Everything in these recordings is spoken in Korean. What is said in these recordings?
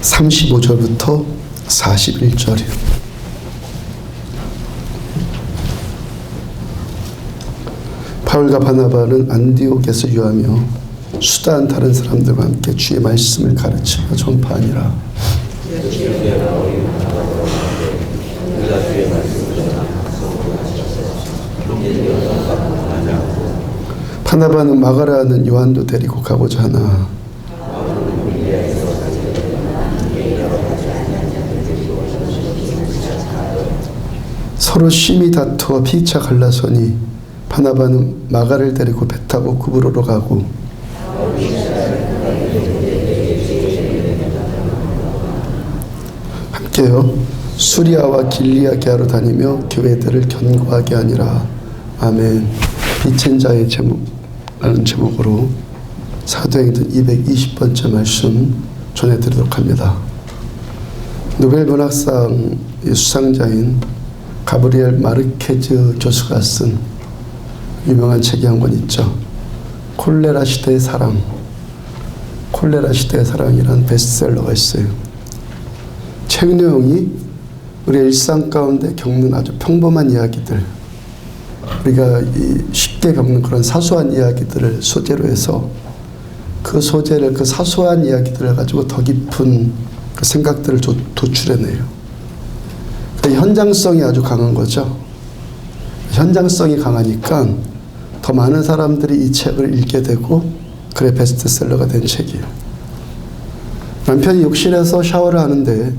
35절부터 41절이요. 바울과 바나바는 안디옥에서 유하며 수다한 다른 사람들과 함께 주의 말씀을 가르치며 전파하니라. 바나바는 마가라는 요한도 데리고 가고자 하나 서로 심히 다투어 피차 갈라서니 바나바는 마가를 데리고 배 타고 구브로로 가고 함께요 수리아와 길리아게아로 다니며 교회들을 견고하게 하니라. 아멘. 빛의 자의 제목이라는 제목으로 사도행전 220번째 말씀 전해드리도록 합니다. 노벨 문학상 수상자인 가브리엘 마르케즈 교수가 쓴 유명한 책이 한 권 있죠. 콜레라 시대의 사랑. 콜레라 시대의 사랑이라는 베스트셀러가 있어요. 책 내용이 우리 일상 가운데 겪는 아주 평범한 이야기들, 우리가 쉽게 겪는 그런 사소한 이야기들을 소재로 해서 그 소재를, 그 사소한 이야기들을 가지고 더 깊은 그 생각들을 도출해내요. 그 현장성이 아주 강한 거죠. 현장성이 강하니까 더 많은 사람들이 이 책을 읽게 되고 그래 베스트셀러가 된 책이에요. 남편이 욕실에서 샤워를 하는데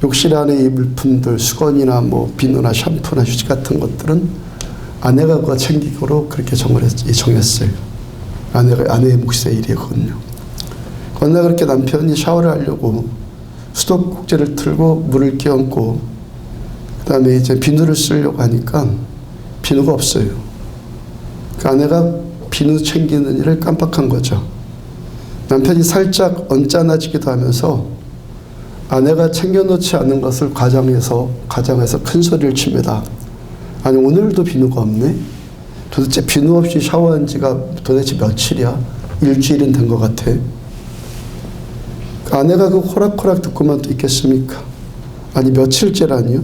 욕실 안에 이 물품들, 수건이나 뭐 비누나 샴푸나 휴지 같은 것들은 아내가 그거 챙기기로 그렇게 정했어요. 아내의 몫의 일이거든요. 그러나 그렇게 남편이 샤워를 하려고 수도꼭지를 틀고 물을 끼얹고 그 다음에 이제 비누를 쓰려고 하니까 비누가 없어요. 그 아내가 비누 챙기는 일을 깜빡한 거죠. 남편이 살짝 언짢아지기도 하면서 아내가 챙겨놓지 않은 것을 가장해서 큰 소리를 칩니다. 아니 오늘도 비누가 없네? 도대체 비누 없이 샤워한 지가 도대체 며칠이야? 일주일은 된 것 같아. 아내가 그 호락호락 듣고만 또 있겠습니까? 아니 며칠째라니요?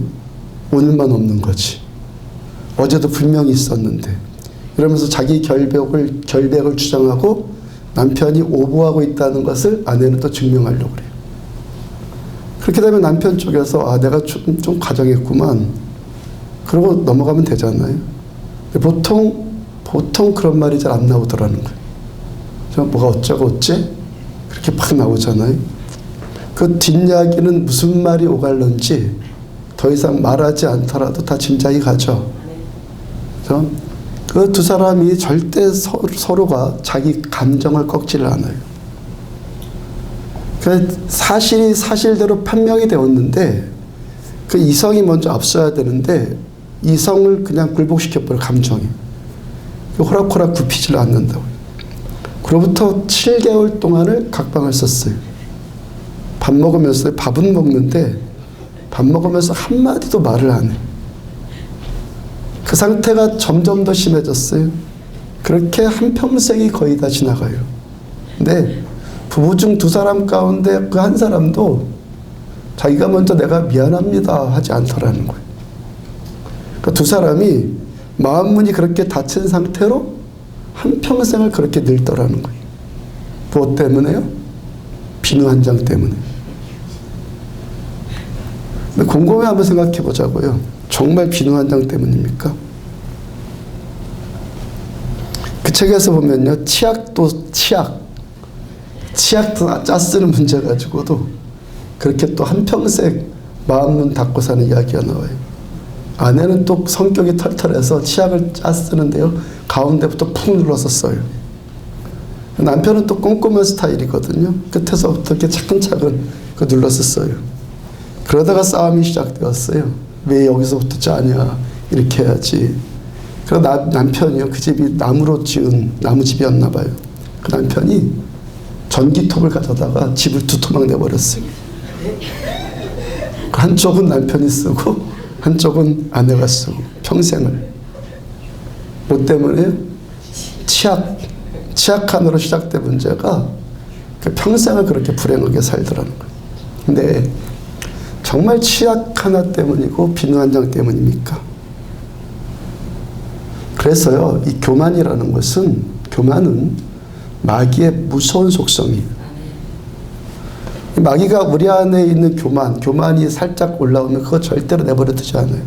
오늘만 없는 거지. 어제도 분명히 있었는데. 이러면서 자기 결백을 주장하고 남편이 오보하고 있다는 것을 아내는 또 증명하려고 그래요. 그렇게 되면 남편 쪽에서 내가 좀 가정했구만. 그러고 넘어가면 되잖아요. 보통 그런 말이 잘 안 나오더라는 거예요. 뭐가 어쩌고 어째? 그렇게 막 나오잖아요. 그 뒷이야기는 무슨 말이 오갈런지 더 이상 말하지 않더라도 다 짐작이 가죠. 그 두 사람이 절대 서로가 자기 감정을 꺾지를 않아요. 그 사실이 사실대로 판명이 되었는데 그 이성이 먼저 앞서야 되는데 이성을 그냥 굴복시켜버려 감정이. 호락호락 굽히지를 않는다고요. 그로부터 7개월 동안을 각방을 썼어요. 밥 먹으면서 밥은 먹는데 밥 먹으면서 한마디도 말을 안 해. 그 상태가 점점 더 심해졌어요. 그렇게 한평생이 거의 다 지나가요. 근데 부부 중 두 사람 가운데 그 한 사람도 자기가 먼저 내가 미안합니다 하지 않더라는 거예요. 그러니까 두 사람이 마음문이 그렇게 닫힌 상태로 한평생을 그렇게 늙더라는 거예요. 무엇 때문에요? 비누 한 장 때문에. 곰곰이 한번 생각해 보자고요. 정말 비누 한 장 때문입니까? 그 책에서 보면요. 치약도 짜쓰는 문제 가지고도 그렇게 또 한평생 마음문 닫고 사는 이야기가 나와요. 아내는 또 성격이 털털해서 치약을 짜쓰는데요. 가운데부터 푹 눌러서 써요. 남편은 또 꼼꼼한 스타일이거든요. 끝에서부터 이렇게 차근차근 눌러서 써요. 그러다가 싸움이 시작되었어요. 왜 여기서부터 짜냐? 이렇게 해야지. 그래서 남편이요. 그 집이 나무로 지은 나무집이었나 봐요. 그 남편이 전기톱을 가져다가 집을 두 토막 내버렸어요. 한쪽은 남편이 쓰고 한쪽은 아내가 쓰고 평생을. 뭐 때문에요? 치약 하나로 시작된 문제가 그 평생을 그렇게 불행하게 살더라는 거예요. 근데 정말 치약 하나 때문이고 비누 한 장 때문입니까? 그래서요, 이 교만이라는 것은, 교만은 마귀의 무서운 속성이에요. 마귀가 우리 안에 있는 교만이 살짝 올라오면 그거 절대로 내버려 두지 않아요.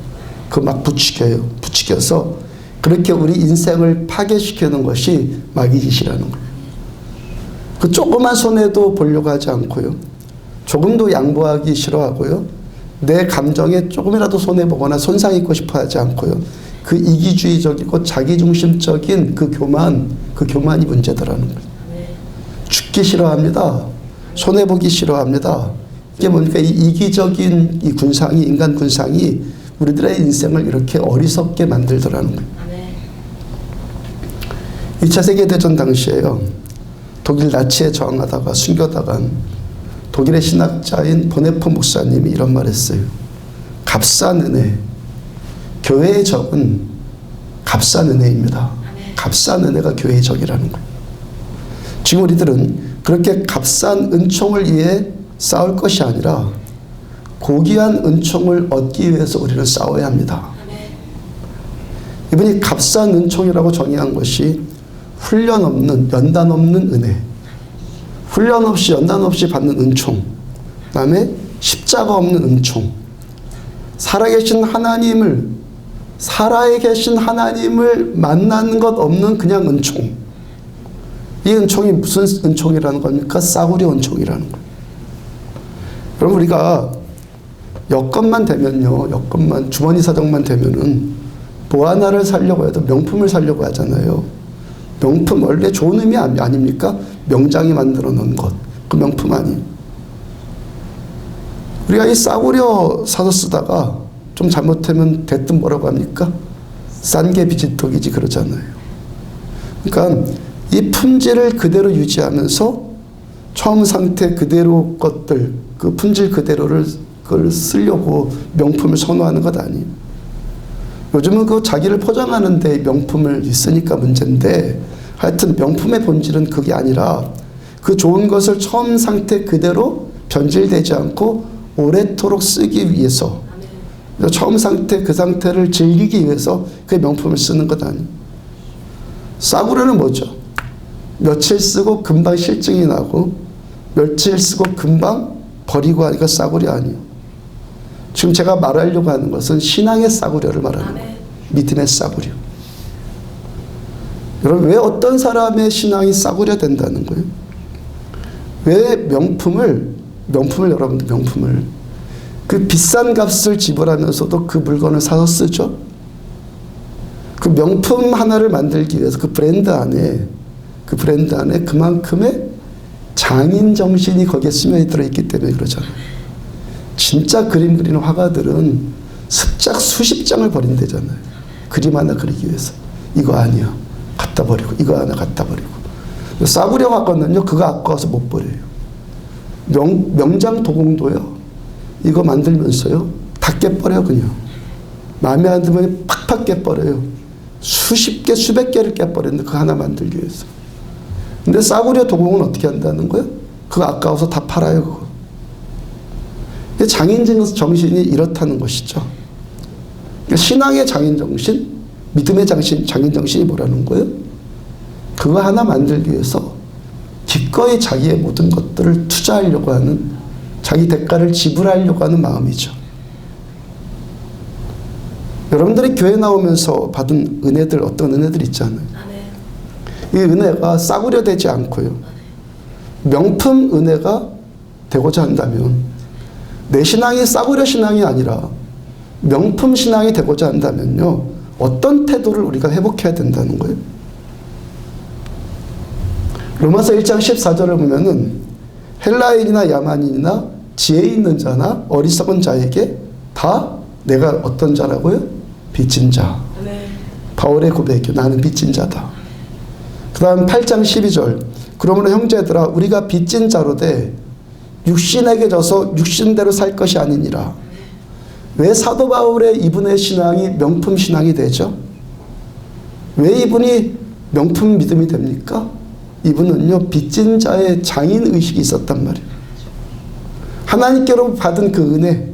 그거 막 부추겨요. 부추겨서 그렇게 우리 인생을 파괴시키는 것이 마귀 짓이라는 거예요. 그 조그만 손해도 보려고 하지 않고요. 조금도 양보하기 싫어하고요. 내 감정에 조금이라도 손해보거나 손상 입고 싶어 하지 않고요. 그 이기주의적이고 자기중심적인 그 교만이 문제더라는 거예요. 죽기 싫어합니다. 손해보기 싫어합니다. 이게 뭡니까? 이 이기적인 이 군상이, 인간 군상이 우리들의 인생을 이렇게 어리석게 만들더라는 거예요. 2차 세계대전 당시에요. 독일 나치에 저항하다가 순교당한 독일의 신학자인 보네포 목사님이 이런 말 했어요. 값싼 은혜. 교회의 적은 값싼 은혜입니다. 값싼 은혜가 교회의 적이라는 거예요. 지금 우리들은 그렇게 값싼 은총을 위해 싸울 것이 아니라 고귀한 은총을 얻기 위해서 우리는 싸워야 합니다. 이분이 값싼 은총이라고 정의한 것이 훈련 없는, 연단 없는 은혜, 훈련 없이 연단 없이 받는 은총, 그 다음에 십자가 없는 은총, 살아계신 하나님을 만나는 것 없는 그냥 은총. 이 은총이 무슨 은총이라는 겁니까? 싸구려 은총이라는 거예요. 여러분, 우리가 여건만 되면요, 주머니 사정만 되면은 뭐 하나를 사려고 해도 명품을 사려고 하잖아요. 명품, 원래 좋은 의미 아닙니까? 명장이 만들어 놓은 것. 그 명품 아니에요. 우리가 이 싸구려 사서 쓰다가 좀 잘못하면 대뜸 뭐라고 합니까? 싼 게 비지떡이지 그러잖아요. 그러니까 이 품질을 그대로 유지하면서 처음 상태 그대로 것들, 그 품질 그대로를 그걸 쓰려고 명품을 선호하는 것 아니에요. 요즘은 그 자기를 포장하는 데 명품을 쓰니까 문제인데, 하여튼 명품의 본질은 그게 아니라 그 좋은 것을 처음 상태 그대로 변질되지 않고 오래도록 쓰기 위해서, 처음 상태 그 상태를 즐기기 위해서 그 명품을 쓰는 것 아니에요. 싸구려는 뭐죠? 며칠 쓰고 금방 실증이 나고 며칠 쓰고 금방 버리고 하니까 싸구려 아니에요. 지금 제가 말하려고 하는 것은 신앙의 싸구려를 말하는 거예요. 믿음의 싸구려. 여러분, 왜 어떤 사람의 신앙이 싸구려 된다는 거예요? 왜 명품을 여러분들 명품을 그 비싼 값을 지불하면서도 그 물건을 사서 쓰죠? 그 명품 하나를 만들기 위해서 그 브랜드 안에 그만큼의 장인 정신이 거기에 스며이 들어있기 때문에 그러잖아요. 진짜 그림 그리는 화가들은 습작 수십 장을 버린대잖아요. 그림 하나 그리기 위해서. 이거 아니야. 갖다 버리고, 이거 하나 갖다 버리고. 싸구려 화가는요, 그거 아까워서 못 버려요. 명장 도공도요, 이거 만들면서요, 다 깨버려요, 그냥. 마음에 안 들면 팍팍 깨버려요. 수십 개, 수백 개를 깨버렸는데 그거 하나 만들기 위해서. 근데 싸구려 도공은 어떻게 한다는 거예요? 그거 아까워서 다 팔아요, 그거. 장인 정신이 이렇다는 것이죠. 신앙의 장인 정신, 믿음의 장인 정신이 뭐라는 거예요? 그거 하나 만들기 위해서 기꺼이 자기의 모든 것들을 투자하려고 하는, 자기 대가를 지불하려고 하는 마음이죠. 여러분들이 교회 나오면서 받은 은혜들, 어떤 은혜들 있잖아요. 이 은혜가 싸구려 되지 않고요, 명품 은혜가 되고자 한다면, 내 신앙이 싸구려 신앙이 아니라 명품 신앙이 되고자 한다면요, 어떤 태도를 우리가 회복해야 된다는 거예요? 로마서 1장 14절을 보면은 헬라인이나 야만인이나 지혜 있는 자나 어리석은 자에게 다 내가 어떤 자라고요? 빚진 자. 바울의 고백이요. 나는 빚진 자다. 그 다음 8장 12절. 그러므로 형제들아, 우리가 빚진 자로 돼 육신에게 져서 육신대로 살 것이 아니니라. 왜 사도 바울의 이분의 신앙이 명품 신앙이 되죠? 왜 이분이 명품 믿음이 됩니까? 이분은요, 빚진 자의 장인 의식이 있었단 말이에요. 하나님께로 받은 그 은혜,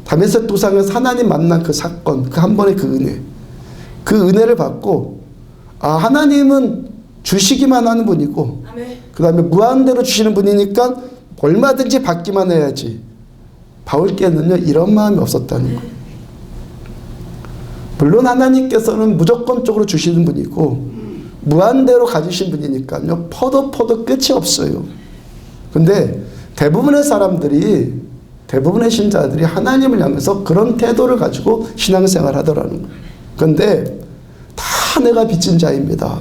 다메섹 도상에서 하나님 만난 그 사건, 그 한 번의 그 은혜, 그 은혜를 받고 하나님은 주시기만 하는 분이고 그 다음에 무한대로 주시는 분이니까 얼마든지 받기만 해야지. 바울께는요 이런 마음이 없었다는 거예요. 물론 하나님께서는 무조건적으로 주시는 분이고 무한대로 가지신 분이니까요 퍼도 끝이 없어요. 근데 대부분의 사람들이, 대부분의 신자들이 하나님을 향해서 그런 태도를 가지고 신앙생활을 하더라는 거예요. 그런데 다 내가 빚진 자입니다.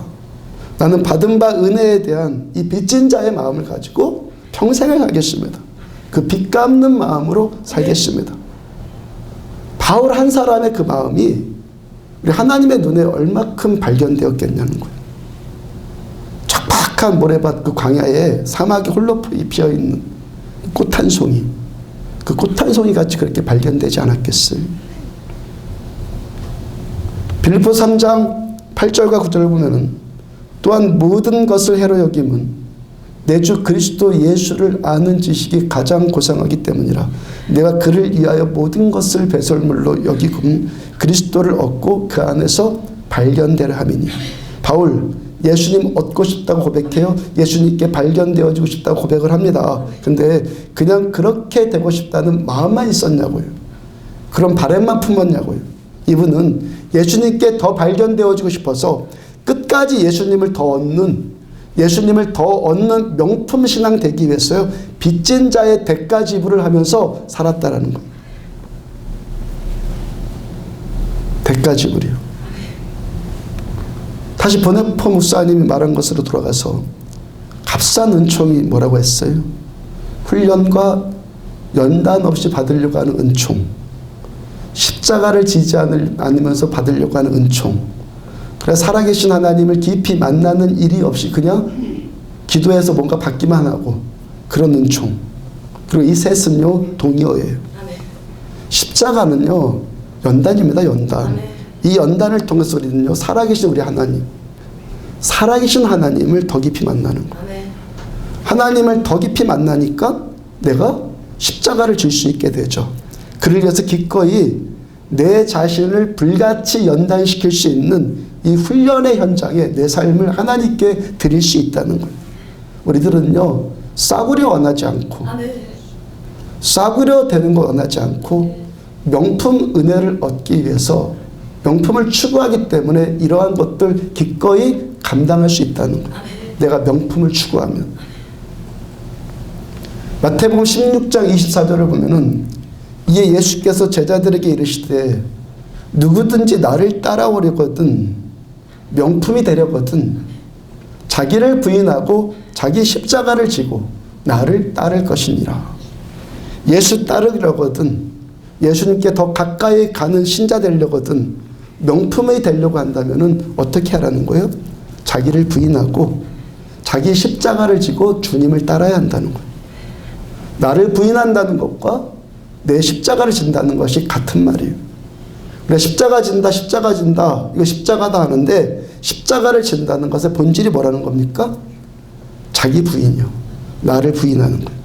나는 받은 바 은혜에 대한 이 빚진 자의 마음을 가지고 평생을 살겠습니다. 그 빚 갚는 마음으로 살겠습니다. 바울 한 사람의 그 마음이 우리 하나님의 눈에 얼마큼 발견되었겠냐는 거예요. 척박한 모래밭 그 광야에 사막에 홀로 피어있는 꽃 한 송이, 그 꽃 한 송이 같이 그렇게 발견되지 않았겠어요? 빌립보 3장 8절과 9절을 보면은 또한 모든 것을 해로 여김은 내 주 그리스도 예수를 아는 지식이 가장 고상하기 때문이라. 내가 그를 위하여 모든 것을 배설물로 여기고 그리스도를 얻고 그 안에서 발견되려 함이니. 바울 예수님 얻고 싶다고 고백해요. 예수님께 발견되어지고 싶다고 고백을 합니다. 근데 그냥 그렇게 되고 싶다는 마음만 있었냐고요. 그런 바람만 품었냐고요. 이분은 예수님께 더 발견되어지고 싶어서 끝까지 예수님을 더 얻는 명품 신앙 되기 위해서요 빚진 자의 대가 지불을 하면서 살았다라는 거예요. 대가 지불이요. 다시 보네포 목사님이 말한 것으로 돌아가서 값싼 은총이 뭐라고 했어요? 훈련과 연단 없이 받으려고 하는 은총, 십자가를 지지 않으면서 받으려고 하는 은총, 그래 살아계신 하나님을 깊이 만나는 일이 없이 그냥 기도해서 뭔가 받기만 하고 그런 은총. 그리고 이 셋은요 동의어예요. 십자가는요 연단입니다. 연단. 이 연단을 통해서 우리는요 살아계신 우리 하나님, 살아계신 하나님을 더 깊이 만나는 거예요. 하나님을 더 깊이 만나니까 내가 십자가를 질 수 있게 되죠. 그를 위해서 기꺼이 내 자신을 불같이 연단시킬 수 있는 이 훈련의 현장에 내 삶을 하나님께 드릴 수 있다는 거예요. 우리들은요 싸구려 원하지 않고 싸구려 되는 거 원하지 않고 명품 은혜를 얻기 위해서 명품을 추구하기 때문에 이러한 것들 기꺼이 감당할 수 있다는 거예요. 내가 명품을 추구하면. 마태복음 16장 24절을 보면은 이에 예수께서 제자들에게 이르시되 누구든지 나를 따라오려거든 명품이 되려거든 자기를 부인하고 자기 십자가를 지고 나를 따를 것이니라. 예수 따르려거든 예수님께 더 가까이 가는 신자 되려거든 명품이 되려고 한다면은 어떻게 하라는 거예요? 자기를 부인하고 자기 십자가를 지고 주님을 따라야 한다는 거예요. 나를 부인한다는 것과 내 십자가를 진다는 것이 같은 말이에요. 그래 십자가 진다 이거 십자가다 하는데 십자가를 진다는 것의 본질이 뭐라는 겁니까? 자기 부인이요. 나를 부인하는 거예요.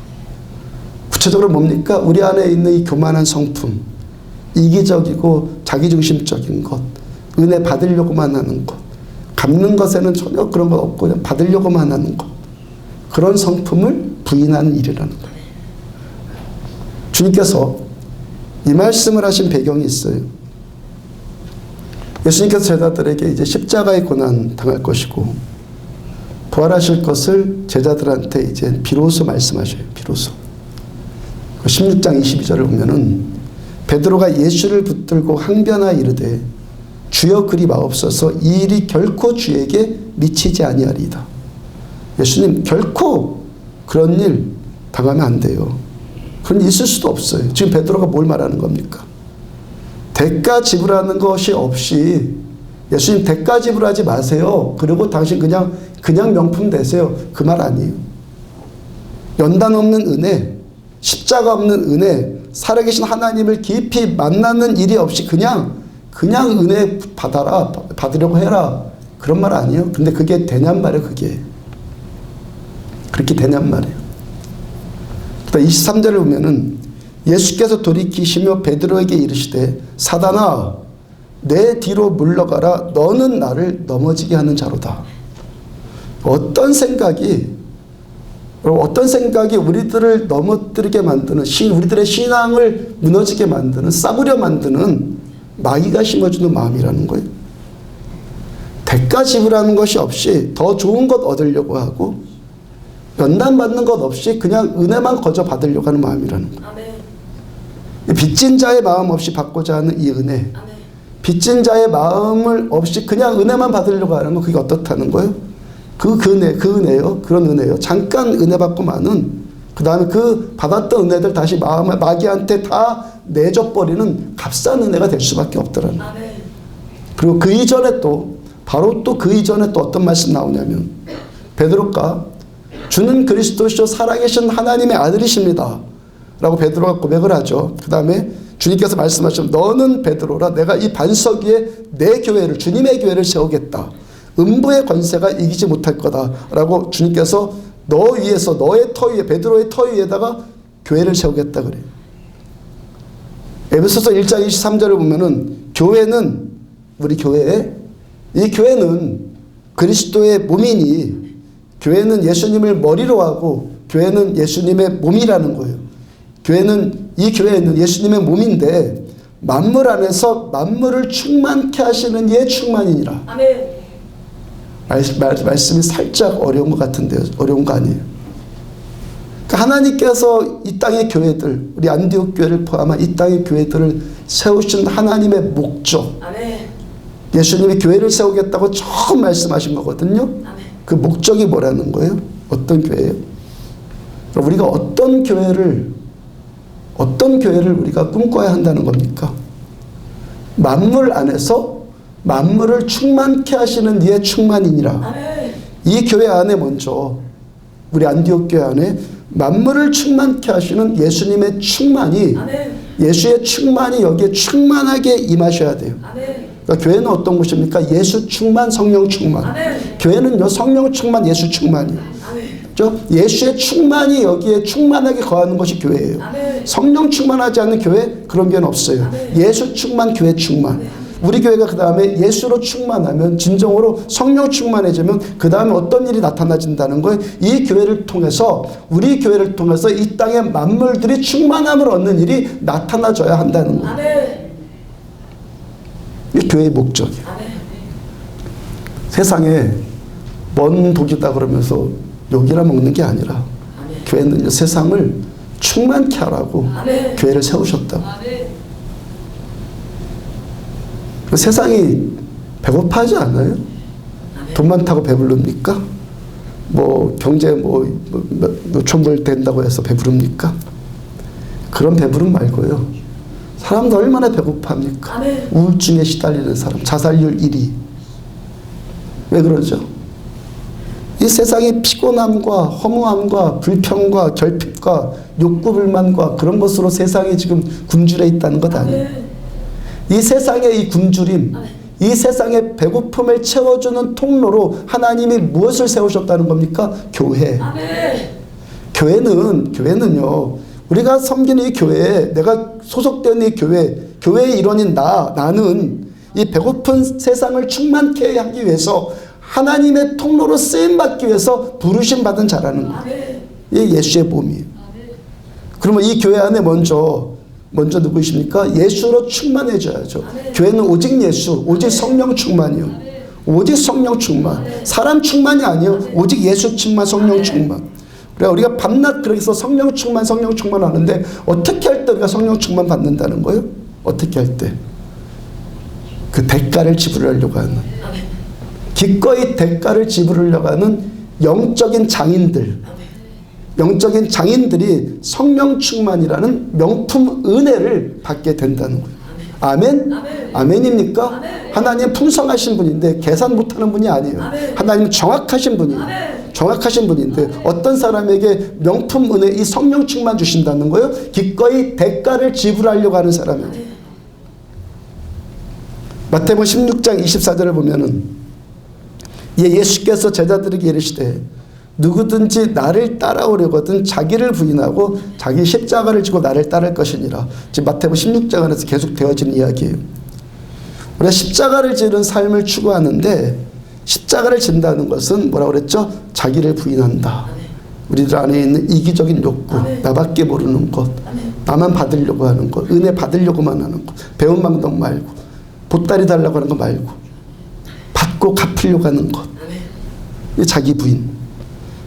구체적으로 뭡니까? 우리 안에 있는 이 교만한 성품, 이기적이고 자기중심적인 것, 은혜 받으려고만 하는 것, 갚는 것에는 전혀 그런 것 없고 그냥 받으려고만 하는 것, 그런 성품을 부인하는 일이라는 거예요. 주님께서 이 말씀을 하신 배경이 있어요. 예수님께서 제자들에게 이제 십자가의 고난 당할 것이고 부활하실 것을 제자들한테 이제 비로소 말씀하셔요. 비로소. 16장 22절을 보면은 베드로가 예수를 붙들고 항변하여 이르되 주여 그리 마옵소서 이 일이 결코 주에게 미치지 아니하리이다. 예수님 결코 그런 일 당하면 안 돼요. 그런 일 있을 수도 없어요. 지금 베드로가 뭘 말하는 겁니까? 대가 지불하는 것이 없이 예수님 대가 지불하지 마세요. 그리고 당신 그냥 명품 되세요. 그 말 아니에요. 연단 없는 은혜, 십자가 없는 은혜, 살아계신 하나님을 깊이 만나는 일이 없이 그냥 은혜 받으려고 해라. 그런 말 아니에요. 근데 그게 되냔 말이에요. 그게. 그렇게 되냔 말이에요. 그 23절을 보면은 예수께서 돌이키시며 베드로에게 이르시되 사단아 내 뒤로 물러가라 너는 나를 넘어지게 하는 자로다. 어떤 생각이 우리들을 넘어뜨리게 만드는 우리들의 신앙을 무너지게 만드는 싸구려 만드는 마귀가 심어주는 마음이라는 거예요. 대가 지불하는 것이 없이 더 좋은 것 얻으려고 하고 연단받는 것 없이 그냥 은혜만 거저 받으려고 하는 마음이라는 거예요. 아멘. 빚진 자의 마음 없이 받고자 하는 이 은혜. 아멘. 빚진 자의 마음을 없이 그냥 은혜만 받으려고 하는 거 그게 어떻다는 거예요? 그 은혜요. 그런 은혜요. 잠깐 은혜 받고 마는 그 다음에 그 받았던 은혜들 다시 마귀한테 다 내줘버리는 값싼 은혜가 될 수밖에 없더라는 거예요. 아멘. 그리고 그 이전에 바로 그 이전에 어떤 말씀 나오냐면 베드로가 주는 그리스도시요 살아계신 하나님의 아들이십니다 라고 베드로가 고백을 하죠. 그 다음에 주님께서 말씀하시면 너는 베드로라 내가 이 반석 위에 내 교회를 주님의 교회를 세우겠다. 음부의 권세가 이기지 못할 거다 라고 주님께서 너 위에서 너의 터 위에 베드로의 터 위에다가 교회를 세우겠다 그래요. 에베소서 1장 23절을 보면은 교회는 우리 이 교회는 그리스도의 몸이니 교회는 예수님을 머리로 하고 교회는 예수님의 몸이라는 거예요. 이 교회는 예수님의 몸인데 만물 안에서 만물을 충만케 하시는 이의 충만이니라. 아멘. 말씀이 살짝 어려운 것 같은데요. 어려운 거 아니에요. 그러니까 하나님께서 이 땅의 교회들, 우리 안디옥 교회를 포함한 이 땅의 교회들을 세우신 하나님의 목적. 아멘. 예수님이 교회를 세우겠다고 처음 말씀하신 거거든요. 아멘. 그 목적이 뭐라는 거예요? 어떤 교회예요? 우리가 어떤 교회를 우리가 꿈꿔야 한다는 겁니까? 만물 안에서 만물을 충만케 하시는 이의 충만이니라. 아멘. 이 교회 안에 먼저 우리 안디옥 교회 안에 만물을 충만케 하시는 예수님의 충만이 아멘. 예수의 충만이 여기에 충만하게 임하셔야 돼요. 아멘. 그러니까 교회는 어떤 곳입니까? 예수 충만, 성령 충만. 아멘. 교회는요 성령 충만, 예수 충만이에요. 아멘. 그렇죠? 예수의 충만이 여기에 충만하게 거하는 것이 교회예요. 아멘. 성령 충만하지 않는 교회 그런 교회는 없어요. 아멘. 예수 충만, 교회 충만. 아멘. 우리 교회가 그 다음에 예수로 충만하면 진정으로 성령 충만해지면 그 다음에 어떤 일이 나타나진다는 거예요. 이 교회를 통해서 우리 교회를 통해서 이 땅의 만물들이 충만함을 얻는 일이 나타나줘야 한다는 거예요. 아멘. 이 교회의 목적이에요. 아멘. 세상에 먼 독이다 그러면서 욕이나 먹는 게 아니라 아멘. 교회는 세상을 충만케 하라고 아멘. 교회를 세우셨다고. 아멘. 세상이 배고파하지 않아요? 돈 많다고 배부릅니까? 경제 노총물 된다고 해서 배부릅니까? 그런 배부름 말고요. 사람도 얼마나 배고파합니까? 아멘. 우울증에 시달리는 사람, 자살률 1위. 왜 그러죠? 이 세상의 피곤함과 허무함과 불평과 결핍과 욕구불만과 그런 것으로 세상이 지금 굶주려 있다는 것 아니에요? 아멘. 이 세상의 이 굶주림, 이 세상의 배고픔을 채워주는 통로로 하나님이 무엇을 세우셨다는 겁니까? 교회. 아멘. 교회는요, 우리가 섬기는 이 교회, 내가 소속된 이 교회의 일원인 나는 이 배고픈 세상을 충만케 하기 위해서 하나님의 통로로 쓰임받기 위해서 부르심 받은 자라는 거예요. 아멘. 이게 예수의 몸이에요. 그러면 이 교회 안에 먼저 누구이십니까? 예수로 충만해져야죠. 아멘. 교회는 오직 예수, 오직 성령 충만이요. 아멘. 오직 성령 충만. 아멘. 사람 충만이 아니요. 아멘. 오직 예수 충만, 성령 아멘. 충만. 그래 우리가 밤낮 그래서 성령 충만 하는데 어떻게 할 때 우리가 성령 충만 받는다는 거예요? 어떻게 할 때? 그 대가를 지불하려고 하는. 아멘. 기꺼이 대가를 지불하려고 하는 영적인 장인들이 성령 충만이라는 명품 은혜를 받게 된다는 거예요. 아멘? 아멘. 아멘입니까? 아멘. 하나님 풍성하신 분인데 계산 못하는 분이 아니에요. 아멘. 하나님 정확하신 분이에요. 아멘. 정확하신 분인데 어떤 사람에게 명품 은혜 이 성령 충만 주신다는 거예요? 기꺼이 대가를 지불하려고 하는 사람에게. 마태복음 16장 24절을 보면은 예수께서 제자들에게 이르시되 누구든지 나를 따라오려거든 자기를 부인하고 자기 십자가를 지고 나를 따를 것이니라. 지금 마태복음 16장에서 계속 되어진 이야기예요. 우리가 십자가를 지는 삶을 추구하는데 십자가를 진다는 것은 뭐라고 그랬죠? 자기를 부인한다. 우리들 안에 있는 이기적인 욕구, 나밖에 모르는 것, 나만 받으려고 하는 것, 은혜 받으려고만 하는 것, 배운 방법 말고, 보따리 달라고 하는 거 말고, 받고 갚으려고 하는 것. 이게 자기 부인.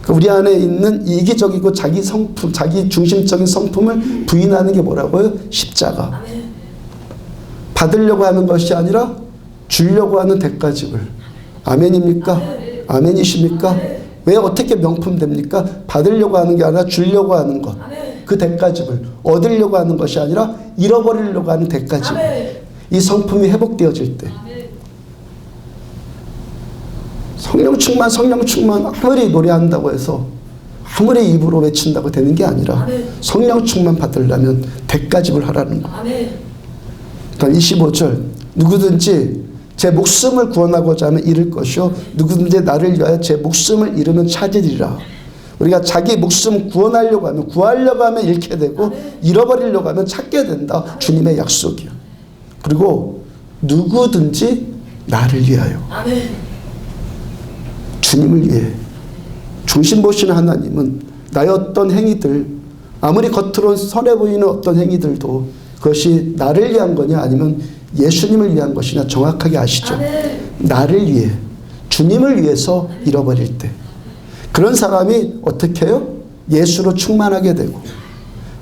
우리 안에 있는 이기적이고 자기 성품, 자기 중심적인 성품을 부인하는 게 뭐라고요? 십자가. 받으려고 하는 것이 아니라 주려고 하는 대가집을. 아멘입니까? 아멘이십니까? 왜 어떻게 명품 됩니까? 받으려고 하는 게 아니라 주려고 하는 것. 그 대가집을 얻으려고 하는 것이 아니라 잃어버리려고 하는 대가집을. 이 성품이 회복되어질 때 성령 충만 아무리 노래한다고 해서 아무리 입으로 외친다고 되는 게 아니라 성령 충만 받으려면 대가집을 하라는 거예요. 25절 누구든지 제 목숨을 구원하고자 하면 잃을 것이요 누구든지 나를 위하여 제 목숨을 잃으면 찾으리라. 우리가 자기 목숨 구하려고 하면 잃게 되고 잃어버리려고 하면 찾게 된다. 주님의 약속이요. 그리고 누구든지 나를 위하여. 주님을 위해 중심 보시는 하나님은 나의 어떤 행위들 아무리 겉으로는 선해 보이는 어떤 행위들도 그것이 나를 위한 거냐 아니면 예수님을 위한 것이냐 정확하게 아시죠? 나를 위해 주님을 위해서 잃어버릴 때 그런 사람이 어떻게 해요? 예수로 충만하게 되고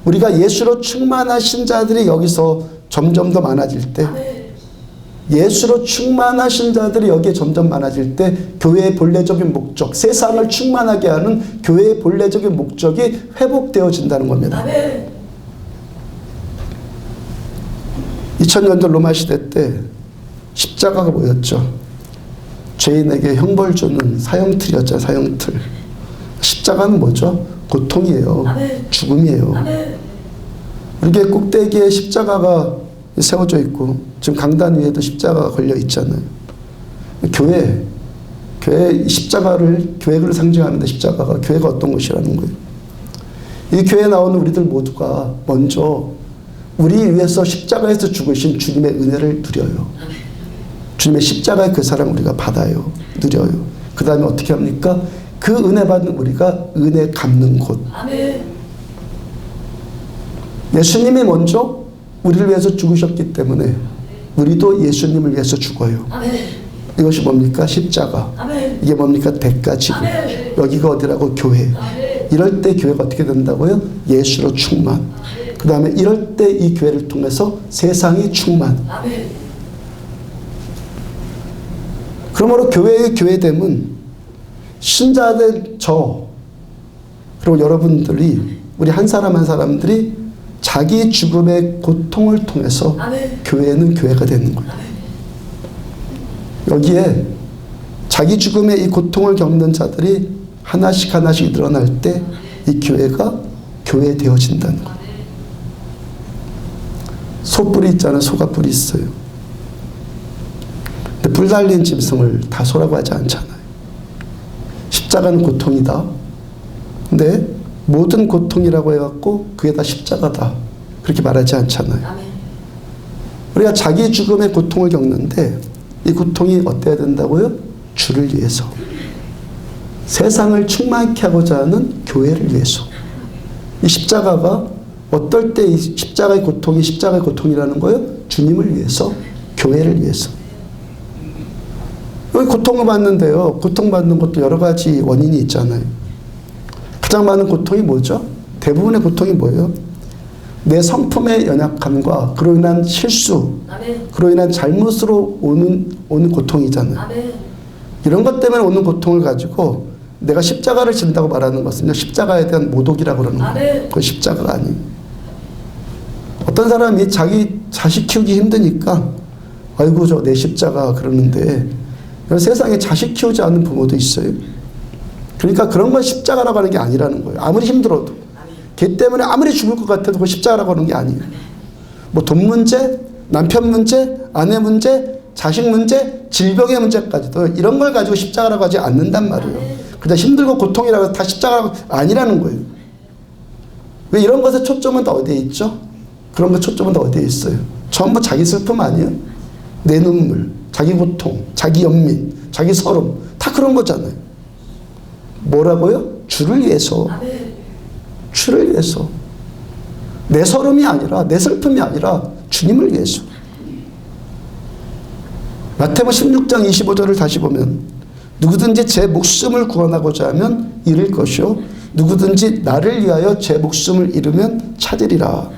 우리가 예수로 충만하신 자들이 여기서 점점 더 많아질 때 예수로 충만하신 자들이 여기에 점점 많아질 때 교회의 본래적인 목적, 세상을 충만하게 하는 교회의 본래적인 목적이 회복되어진다는 겁니다. 2000년대 로마 시대 때 십자가가 뭐였죠? 죄인에게 형벌 주는 사형틀이었죠. 사형틀. 십자가는 뭐죠? 고통이에요. 죽음이에요. 이렇게 꼭대기에 십자가가 세워져 있고 지금 강단 위에도 십자가가 걸려 있잖아요. 교회 십자가를 교회를 상징하는데 십자가가 교회가 어떤 것이라는 거예요. 이 교회에 나오는 우리들 모두가 먼저 우리 위해서 십자가에서 죽으신 주님의 은혜를 누려요. 주님의 십자가의 그 사랑 우리가 받아요. 누려요. 그 다음에 어떻게 합니까? 그 은혜 받는 우리가 은혜 갚는 곳. 예수님이 먼저 우리를 위해서 죽으셨기 때문에 우리도 예수님을 위해서 죽어요. 이것이 뭡니까? 십자가. 이게 뭡니까? 대가지구. 여기가 어디라고? 교회. 이럴 때 교회가 어떻게 된다고요? 예수로 충만. 그 다음에 이럴 때 이 교회를 통해서 세상이 충만. 그러므로 교회의 교회됨은 신자된 저 그리고 여러분들이 우리 한 사람 한 사람들이 자기 죽음의 고통을 통해서 교회는 교회가 되는 거예요. 여기에 자기 죽음의 이 고통을 겪는 자들이 하나씩 하나씩 늘어날 때 이 교회가 교회 되어진다는 거예요. 소뿔이 있잖아요. 소가 뿔이 있어요. 근데 뿔 달린 짐승을 다 소라고 하지 않잖아요. 십자가는 고통이다. 근데 모든 고통이라고 해갖고 그게 다 십자가다. 그렇게 말하지 않잖아요. 우리가 자기 죽음의 고통을 겪는데 이 고통이 어때야 된다고요? 주를 위해서. 세상을 충만케 하고자 하는 교회를 위해서. 이 십자가가 어떨 때 이 십자가의 고통이 십자가의 고통이라는 거예요? 주님을 위해서, 교회를 위해서. 여기 고통을 받는데요. 고통받는 것도 여러 가지 원인이 있잖아요. 가장 많은 고통이 뭐죠? 대부분의 고통이 뭐예요? 내 성품의 연약함과 그로 인한 실수, 그로 인한 잘못으로 오는 고통이잖아요. 이런 것 때문에 오는 고통을 가지고 내가 십자가를 진다고 말하는 것은요, 십자가에 대한 모독이라고 그러는 거예요. 그건 십자가가 아니에요. 어떤 사람이 자기 자식 키우기 힘드니까 아이고 저 내 십자가 그러는데 세상에 자식 키우지 않는 부모도 있어요. 그러니까 그런 건 십자가라고 하는 게 아니라는 거예요. 아무리 힘들어도. 걔 때문에 아무리 죽을 것 같아도 그 십자가라고 하는 게 아니에요. 뭐 돈 문제, 남편 문제, 아내 문제, 자식 문제, 질병의 문제까지도 이런 걸 가지고 십자가라고 하지 않는단 말이에요. 그냥 힘들고 고통이라고 해서 다 십자가가 아니라는 거예요. 왜 이런 것에 초점은 다 어디에 있죠? 그런 것 초점은 다 어디에 있어요? 전부 자기 슬픔 아니에요? 내 눈물, 자기 고통, 자기 연민, 자기 서름 다 그런 거잖아요. 뭐라고요? 주를 위해서. 주를 위해서. 내 서름이 아니라 내 슬픔이 아니라 주님을 위해서. 마태복음 16장 25절을 다시 보면 누구든지 제 목숨을 구원하고자 하면 잃을 것이요 누구든지 나를 위하여 제 목숨을 잃으면 찾으리라.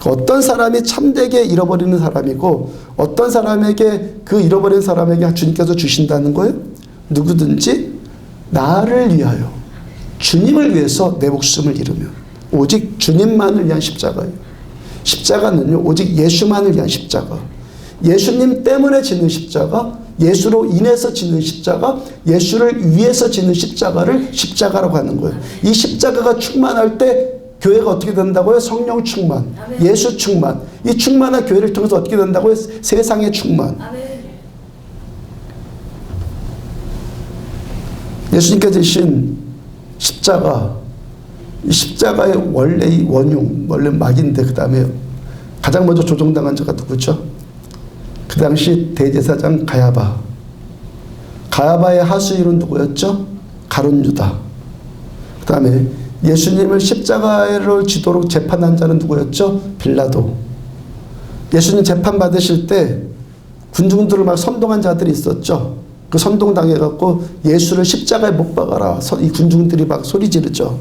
어떤 사람이 참되게 잃어버리는 사람이고 어떤 사람에게 그 잃어버린 사람에게 주님께서 주신다는 거예요? 누구든지 나를 위하여 주님을 위해서 내 목숨을 잃으면 오직 주님만을 위한 십자가예요. 십자가는요 오직 예수만을 위한 십자가, 예수님 때문에 지는 십자가, 예수로 인해서 지는 십자가, 예수를 위해서 지는 십자가를 십자가라고 하는 거예요. 이 십자가가 충만할 때 교회가 어떻게 된다고요? 성령 충만, 예수 충만. 이 충만한 교회를 통해서 어떻게 된다고요? 세상의 충만. 예수님께서 지신 십자가, 이 십자가의 원래의 원흉, 원래 막인데 그 다음에 가장 먼저 조종당한 자가 누구죠? 그 당시 대제사장 가야바. 가야바의 하수인은 누구였죠? 가룟 유다. 그 다음에 예수님을 십자가를 지도록 재판한 자는 누구였죠? 빌라도. 예수님 재판 받으실 때 군중들을 막 선동한 자들이 있었죠. 그 선동당해갖고 예수를 십자가에 못 박아라. 이 군중들이 막 소리 지르죠.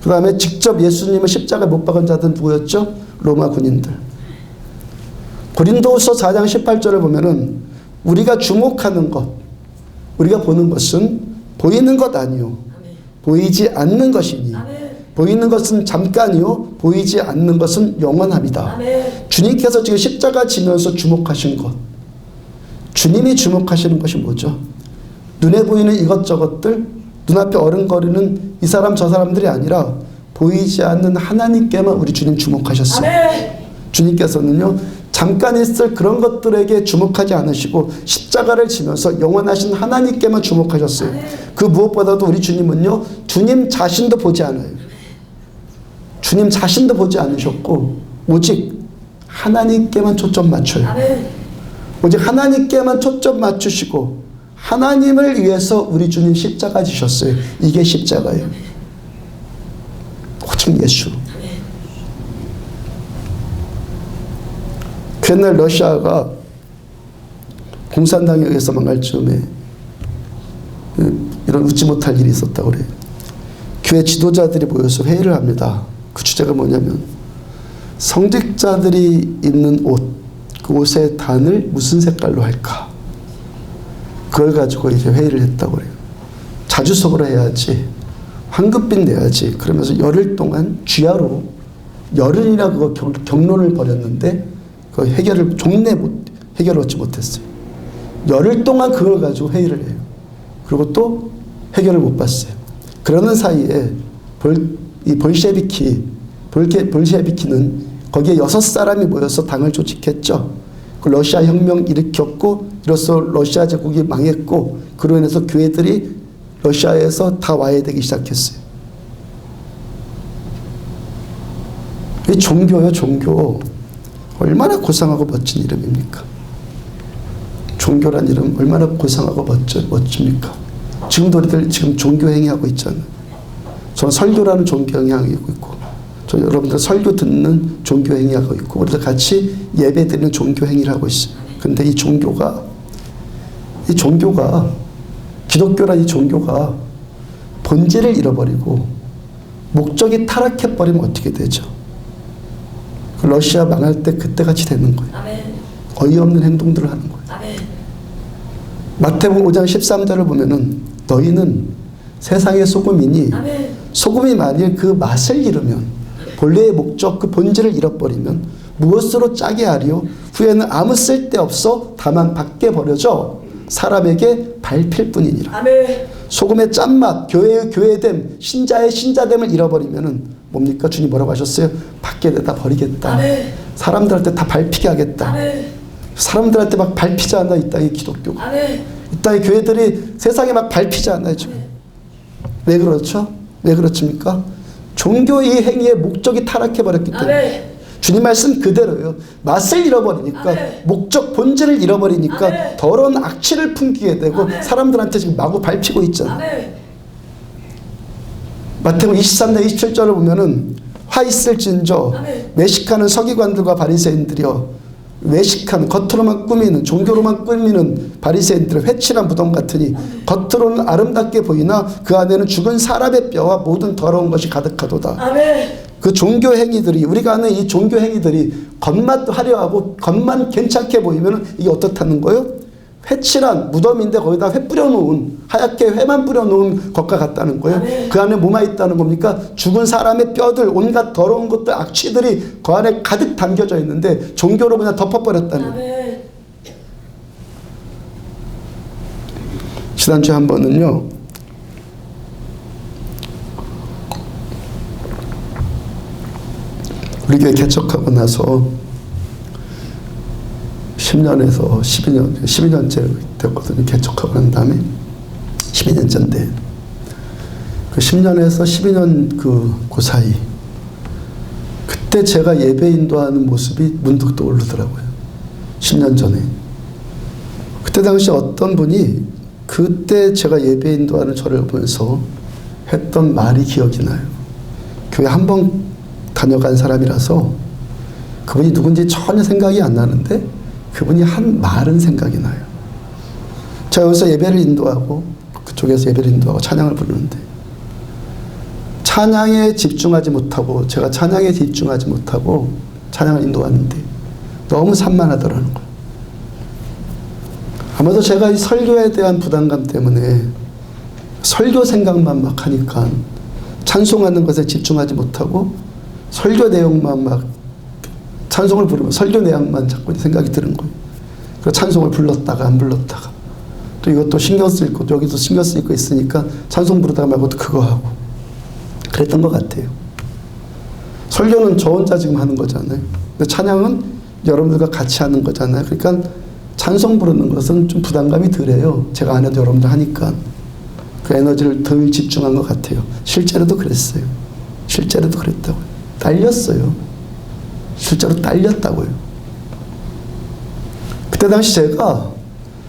그 다음에 직접 예수님을 십자가에 못 박은 자들은 누구였죠? 로마 군인들. 고린도후서 4장 18절을 보면은 우리가 주목하는 것, 우리가 보는 것은 보이는 것 아니요 보이지 않는 것이니 보이는 것은 잠깐이요 보이지 않는 것은 영원합니다. 주님께서 지금 십자가 지면서 주목하신 것, 주님이 주목하시는 것이 뭐죠? 눈에 보이는 이것저것들, 눈앞에 어른거리는 이 사람 저 사람들이 아니라 보이지 않는 하나님께만 우리 주님 주목하셨어요. 주님께서는요 잠깐 있을 그런 것들에게 주목하지 않으시고 십자가를 지면서 영원하신 하나님께만 주목하셨어요. 그 무엇보다도 우리 주님은요 주님 자신도 보지 않아요. 주님 자신도 보지 않으셨고 오직 하나님께만 초점 맞춰요. 오직 하나님께만 초점 맞추시고 하나님을 위해서 우리 주님 십자가 지셨어요. 이게 십자가예요. 오직 예수. 옛날 러시아가 공산당에 의해서 망할 즈음에 이런 웃지 못할 일이 있었다고 그래요. 교회 지도자들이 모여서 회의를 합니다. 그 주제가 뭐냐면 성직자들이 입는 옷, 그 옷의 단을 무슨 색깔로 할까? 그걸 가지고 이제 회의를 했다고 그래요. 자주석으로 해야지, 황급빛 내야지. 그러면서 열흘 동안 쥐하로 열흘이나 그거 경론을 벌였는데 그 해결을 해결을 얻지 못했어요. 열흘 동안 그걸 가지고 회의를 해요. 그리고 또 해결을 못 봤어요. 그러는 사이에 볼셰비키는 거기에 6사람이 모여서 당을 조직했죠. 그 러시아 혁명 일으켰고 이로써 러시아 제국이 망했고 그로 인해서 교회들이 러시아에서 다 와해되기 시작했어요. 이 종교요, 종교. 얼마나 고상하고 멋진 이름입니까? 종교란 이름 얼마나 고상하고 멋집니까? 지금도 우리들 지금 종교 행위하고 있잖아요. 저는 설교라는 종교 행위하고 있고, 저 여러분들 설교 듣는 종교 행위하고 있고, 우리들 같이 예배 드리는 종교 행위를 하고 있어요. 근데 이 종교가 기독교란 이 종교가 본질을 잃어버리고 목적이 타락해버리면 어떻게 되죠? 러시아 망할 때 그때같이 되는 거예요. 어이없는 행동들을 하는 거예요. 마태복음 5장 13절을 보면은 너희는 세상의 소금이니 소금이 만일 그 맛을 잃으면 본래의 목적 그 본질을 잃어버리면 무엇으로 짜게 하리요? 후에는 아무 쓸데없어 다만 밖에 버려져 사람에게 밟힐 뿐이니라. 소금의 짠맛, 교회의 교회됨, 신자의 신자됨을 잃어버리면은 뭡니까? 주님 뭐라고 하셨어요? 밖에 내다 버리겠다. 사람들한테 다 밟히게 하겠다. 사람들한테 막 밟히지 않아 이 땅의 기독교가. 이 땅의 교회들이 세상에 막 밟히지 않아요 지금. 왜 그렇죠? 왜 그렇습니까? 종교의 행위의 목적이 타락해버렸기 때문에. 주님 말씀 그대로요. 맛을 잃어버리니까, 목적 본질을 잃어버리니까 더러운 악취를 풍기게 되고 사람들한테 지금 마구 밟히고 있잖아. 마태복음 23장 27절을 보면은 화 있을진저 외식하는 서기관들과 바리새인들이여, 외식하는 겉으로만 꾸미는, 종교로만 꾸미는 바리새인들은 회칠한 무덤 같으니 겉으로는 아름답게 보이나 그 안에는 죽은 사람의 뼈와 모든 더러운 것이 가득하도다. 그 종교 행위들이, 우리가 하는 이 종교 행위들이 겉만 화려하고 겉만 괜찮게 보이면 이게 어떻다는 거예요? 회칠한 무덤인데 거기다 회 뿌려놓은, 하얗게 회만 뿌려놓은 것과 같다는 거예요. 그 안에 뭐가 있다는 겁니까? 죽은 사람의 뼈들, 온갖 더러운 것들, 악취들이 그 안에 가득 담겨져 있는데 종교로 그냥 덮어버렸다는 거예요. 지난주에 한 번은요, 우리 교회 개척하고 나서 10년에서 12년째 됐거든요. 개척하고 난 다음에 12년 전인데, 그 10년에서 12년 그 사이, 그때 제가 예배 인도하는 모습이 문득 떠오르더라고요. 10년 전에. 그때 당시 어떤 분이 그때 제가 예배 인도하는 저를 보면서 했던 말이 기억이 나요. 교회 한 번 다녀간 사람이라서 그분이 누군지 전혀 생각이 안 나는데 그분이 한 말은 생각이 나요. 제가 여기서 예배를 인도하고 그쪽에서 예배를 인도하고 찬양을 부르는데 찬양에 집중하지 못하고, 제가 찬양에 집중하지 못하고 찬양을 인도하는데 너무 산만하더라는 거예요. 아마도 제가 이 설교에 대한 부담감 때문에 설교 생각만 막 하니까 찬송하는 것에 집중하지 못하고 설교 내용만 막, 찬송을 부르면 설교 내용만 자꾸 생각이 드는 거예요. 그래서 찬송을 불렀다가 안 불렀다가 또 이것도 신경 쓰일 거, 여기도 신경 쓰일 거 있으니까 찬송 부르다가 말고 또 그거 하고 그랬던 것 같아요. 설교는 저 혼자 지금 하는 거잖아요. 근데 찬양은 여러분들과 같이 하는 거잖아요. 그러니까 찬송 부르는 것은 좀 부담감이 덜해요. 제가 안 해도 여러분들 하니까 그 에너지를 덜 집중한 것 같아요. 실제로도 그랬어요. 실제로도 그랬다고요. 딸렸어요. 실제로 딸렸다고요. 그때 당시 제가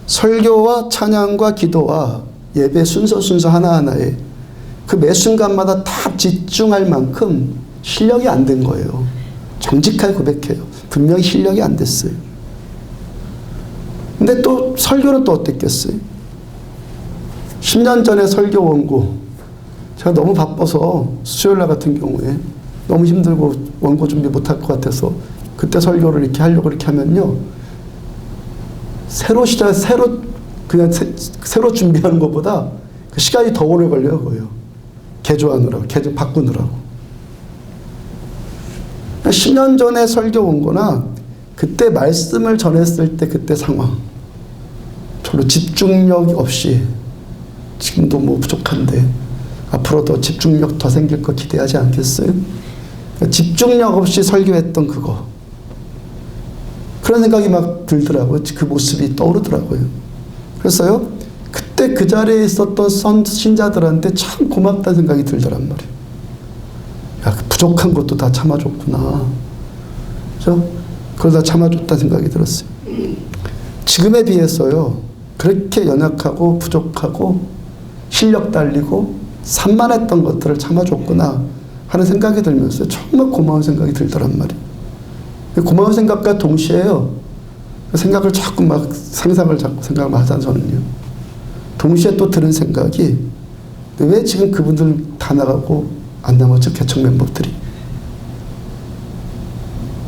설교와 찬양과 기도와 예배 순서 하나하나에 그 매 순간마다 다 집중할 만큼 실력이 안 된 거예요. 정직하게 고백해요. 분명히 실력이 안 됐어요. 근데 또 설교는 또 어땠겠어요? 10년 전에 설교 원고, 제가 너무 바빠서 수요일날 같은 경우에 너무 힘들고 원고 준비 못할 것 같아서 그때 설교를 이렇게 하려고 이렇게 하면요, 새로 준비하는 것보다 그 시간이 더 오래 걸려요. 그거요. 개조하느라고, 바꾸느라고. 10년 전에 설교 원고나 그때 말씀을 전했을 때 그때 상황, 별로 집중력 없이, 지금도 뭐 부족한데 앞으로도 집중력 더 생길 거 기대하지 않겠어요? 집중력 없이 설교했던 그거, 그런 생각이 막 들더라고요. 그 모습이 떠오르더라고요. 그래서요, 그때 그 자리에 있었던 신자들한테 참 고맙다는 생각이 들더란 말이에요. 야, 그 부족한 것도 다 참아줬구나. 그죠? 그러다 참아줬다는 생각이 들었어요. 지금에 비해서요, 그렇게 연약하고 부족하고 실력 달리고 산만했던 것들을 참아줬구나 하는 생각이 들면서 정말 고마운 생각이 들더란 말이에요. 고마운 생각과 동시에요, 생각을 자꾸 막 상상을 자꾸 생각을 하다 저는요, 동시에 또 드는 생각이, 왜 지금 그분들 다 나가고 안 남았죠? 개척 멤버들이.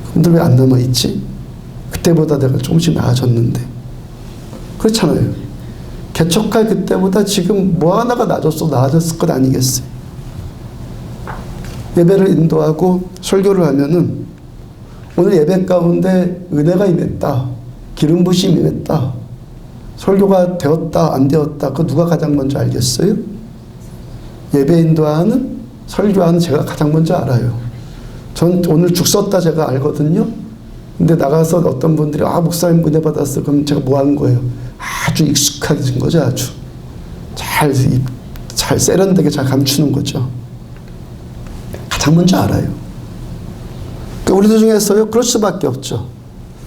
그분들 왜 안 남아있지? 그때보다 내가 조금씩 나아졌는데. 그렇잖아요. 개척할 그때보다 지금 뭐 하나가 나아졌을 것 아니겠어요? 예배를 인도하고 설교를 하면은 오늘 예배 가운데 은혜가 임했다, 기름 부심이 임했다, 설교가 되었다 안 되었다, 그 누가 가장 먼저 알겠어요? 예배 인도하는, 설교하는 제가 가장 먼저 알아요. 전 오늘 죽 썼다 제가 알거든요. 근데 나가서 어떤 분들이 목사님 은혜 받았어, 그럼 제가 뭐 한 거예요? 아주 익숙해진 거죠. 아주 잘 잘 세련되게 잘 감추는 거죠. 가장 먼저 알아요. 그러니까 우리들 중에서요, 그럴 수밖에 없죠.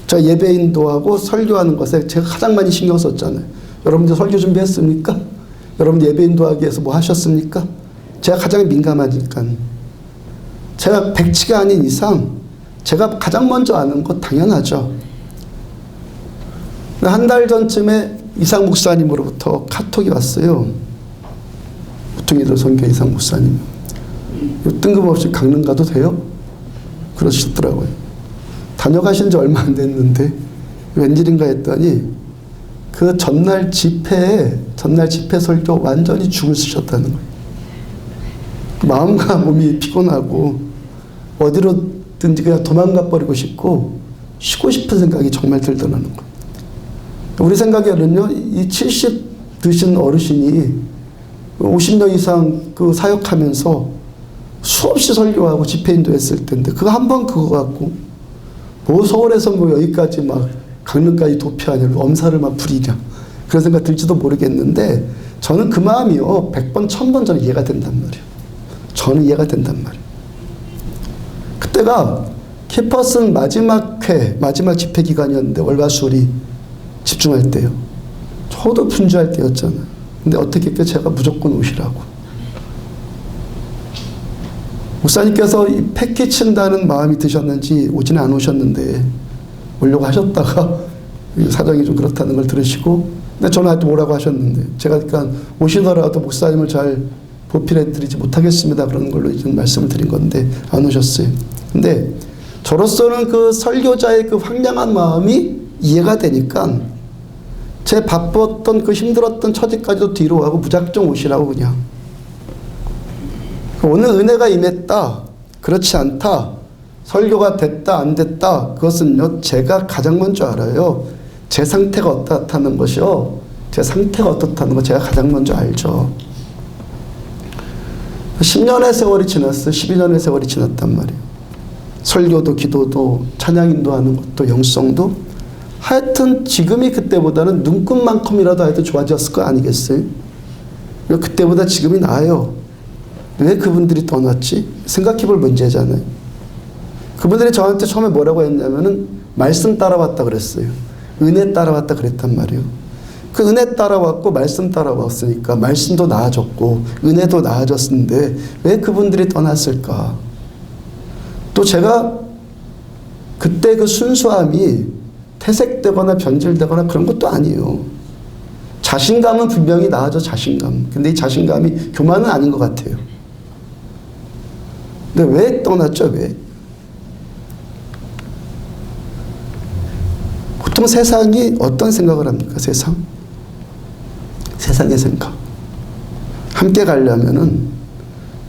제가 예배 인도하고 설교하는 것에 제가 가장 많이 신경 썼잖아요. 여러분들 설교 준비했습니까? 여러분들 예배 인도하기 위해서 뭐 하셨습니까? 제가 가장 민감하니까. 제가 백치가 아닌 이상 제가 가장 먼저 아는 것 당연하죠. 한 달 전쯤에 이상 목사님으로부터 카톡이 왔어요. 우퉁이들 선교 이상 목사님. 뜬금없이 강릉 가도 돼요? 그러시더라고요. 다녀가신 지 얼마 안 됐는데 웬일인가 했더니 그 전날 집회 설교 완전히 죽을 쓰셨다는 거예요. 마음과 몸이 피곤하고 어디로든지 그냥 도망가 버리고 싶고 쉬고 싶은 생각이 정말 들더라는 거예요. 우리 생각에는요, 이 70 드신 어르신이 50년 이상 그 사역하면서 수없이 설교하고 집회인도 했을 텐데 그거 한 번 그거 갖고 뭐 서울에서 뭐 여기까지 막 강릉까지 도피하냐, 엄살을 막 부리냐, 그런 생각 들지도 모르겠는데 저는 그 마음이요 100번 1000번 저는 이해가 된단 말이에요. 저는 이해가 된단 말이에요. 그때가 캠퍼스는 마지막 집회 기간이었는데 월화수리 집중할 때요. 저도 분주할 때였잖아요. 근데 어떻게 제가 무조건 오시라고. 목사님께서 이 패키 친다는 마음이 드셨는지 오지는 안 오셨는데 오려고 하셨다가 사정이 좀 그렇다는 걸 들으시고, 근데 저는 하여튼 오라고 하셨는데 제가 그러니까 오시더라도 목사님을 잘 보필해 드리지 못하겠습니다 그런 걸로 이제 말씀을 드린 건데 안 오셨어요. 근데 저로서는 그 설교자의 그 황량한 마음이 이해가 되니까 제 바빴던 그 힘들었던 처지까지도 뒤로 하고 무작정 오시라고 그냥. 오늘 은혜가 임했다, 그렇지 않다, 설교가 됐다 안 됐다, 그것은요 제가 가장 먼저 알아요. 제 상태가 어떻다는 것이요, 제 상태가 어떻다는 거 제가 가장 먼저 알죠. 10년의 세월이 지났어요. 12년의 세월이 지났단 말이에요. 설교도 기도도 찬양인도 하는 것도 영성도 하여튼 지금이 그때보다는 눈끝만큼이라도 하여튼 좋아졌을 거 아니겠어요? 그때보다 지금이 나아요. 왜 그분들이 떠났지? 생각해볼 문제잖아요. 그분들이 저한테 처음에 뭐라고 했냐면은 말씀 따라왔다 그랬어요. 은혜 따라왔다 그랬단 말이에요. 그 은혜 따라왔고 말씀 따라왔으니까 말씀도 나아졌고 은혜도 나아졌는데 왜 그분들이 떠났을까? 또 제가 그때 그 순수함이 퇴색되거나 변질되거나 그런 것도 아니에요. 자신감은 분명히 나아져, 자신감. 근데 이 자신감이 교만은 아닌 것 같아요. 근데 왜 떠났죠? 왜? 보통 세상이 어떤 생각을 합니까? 세상의 생각. 함께 가려면은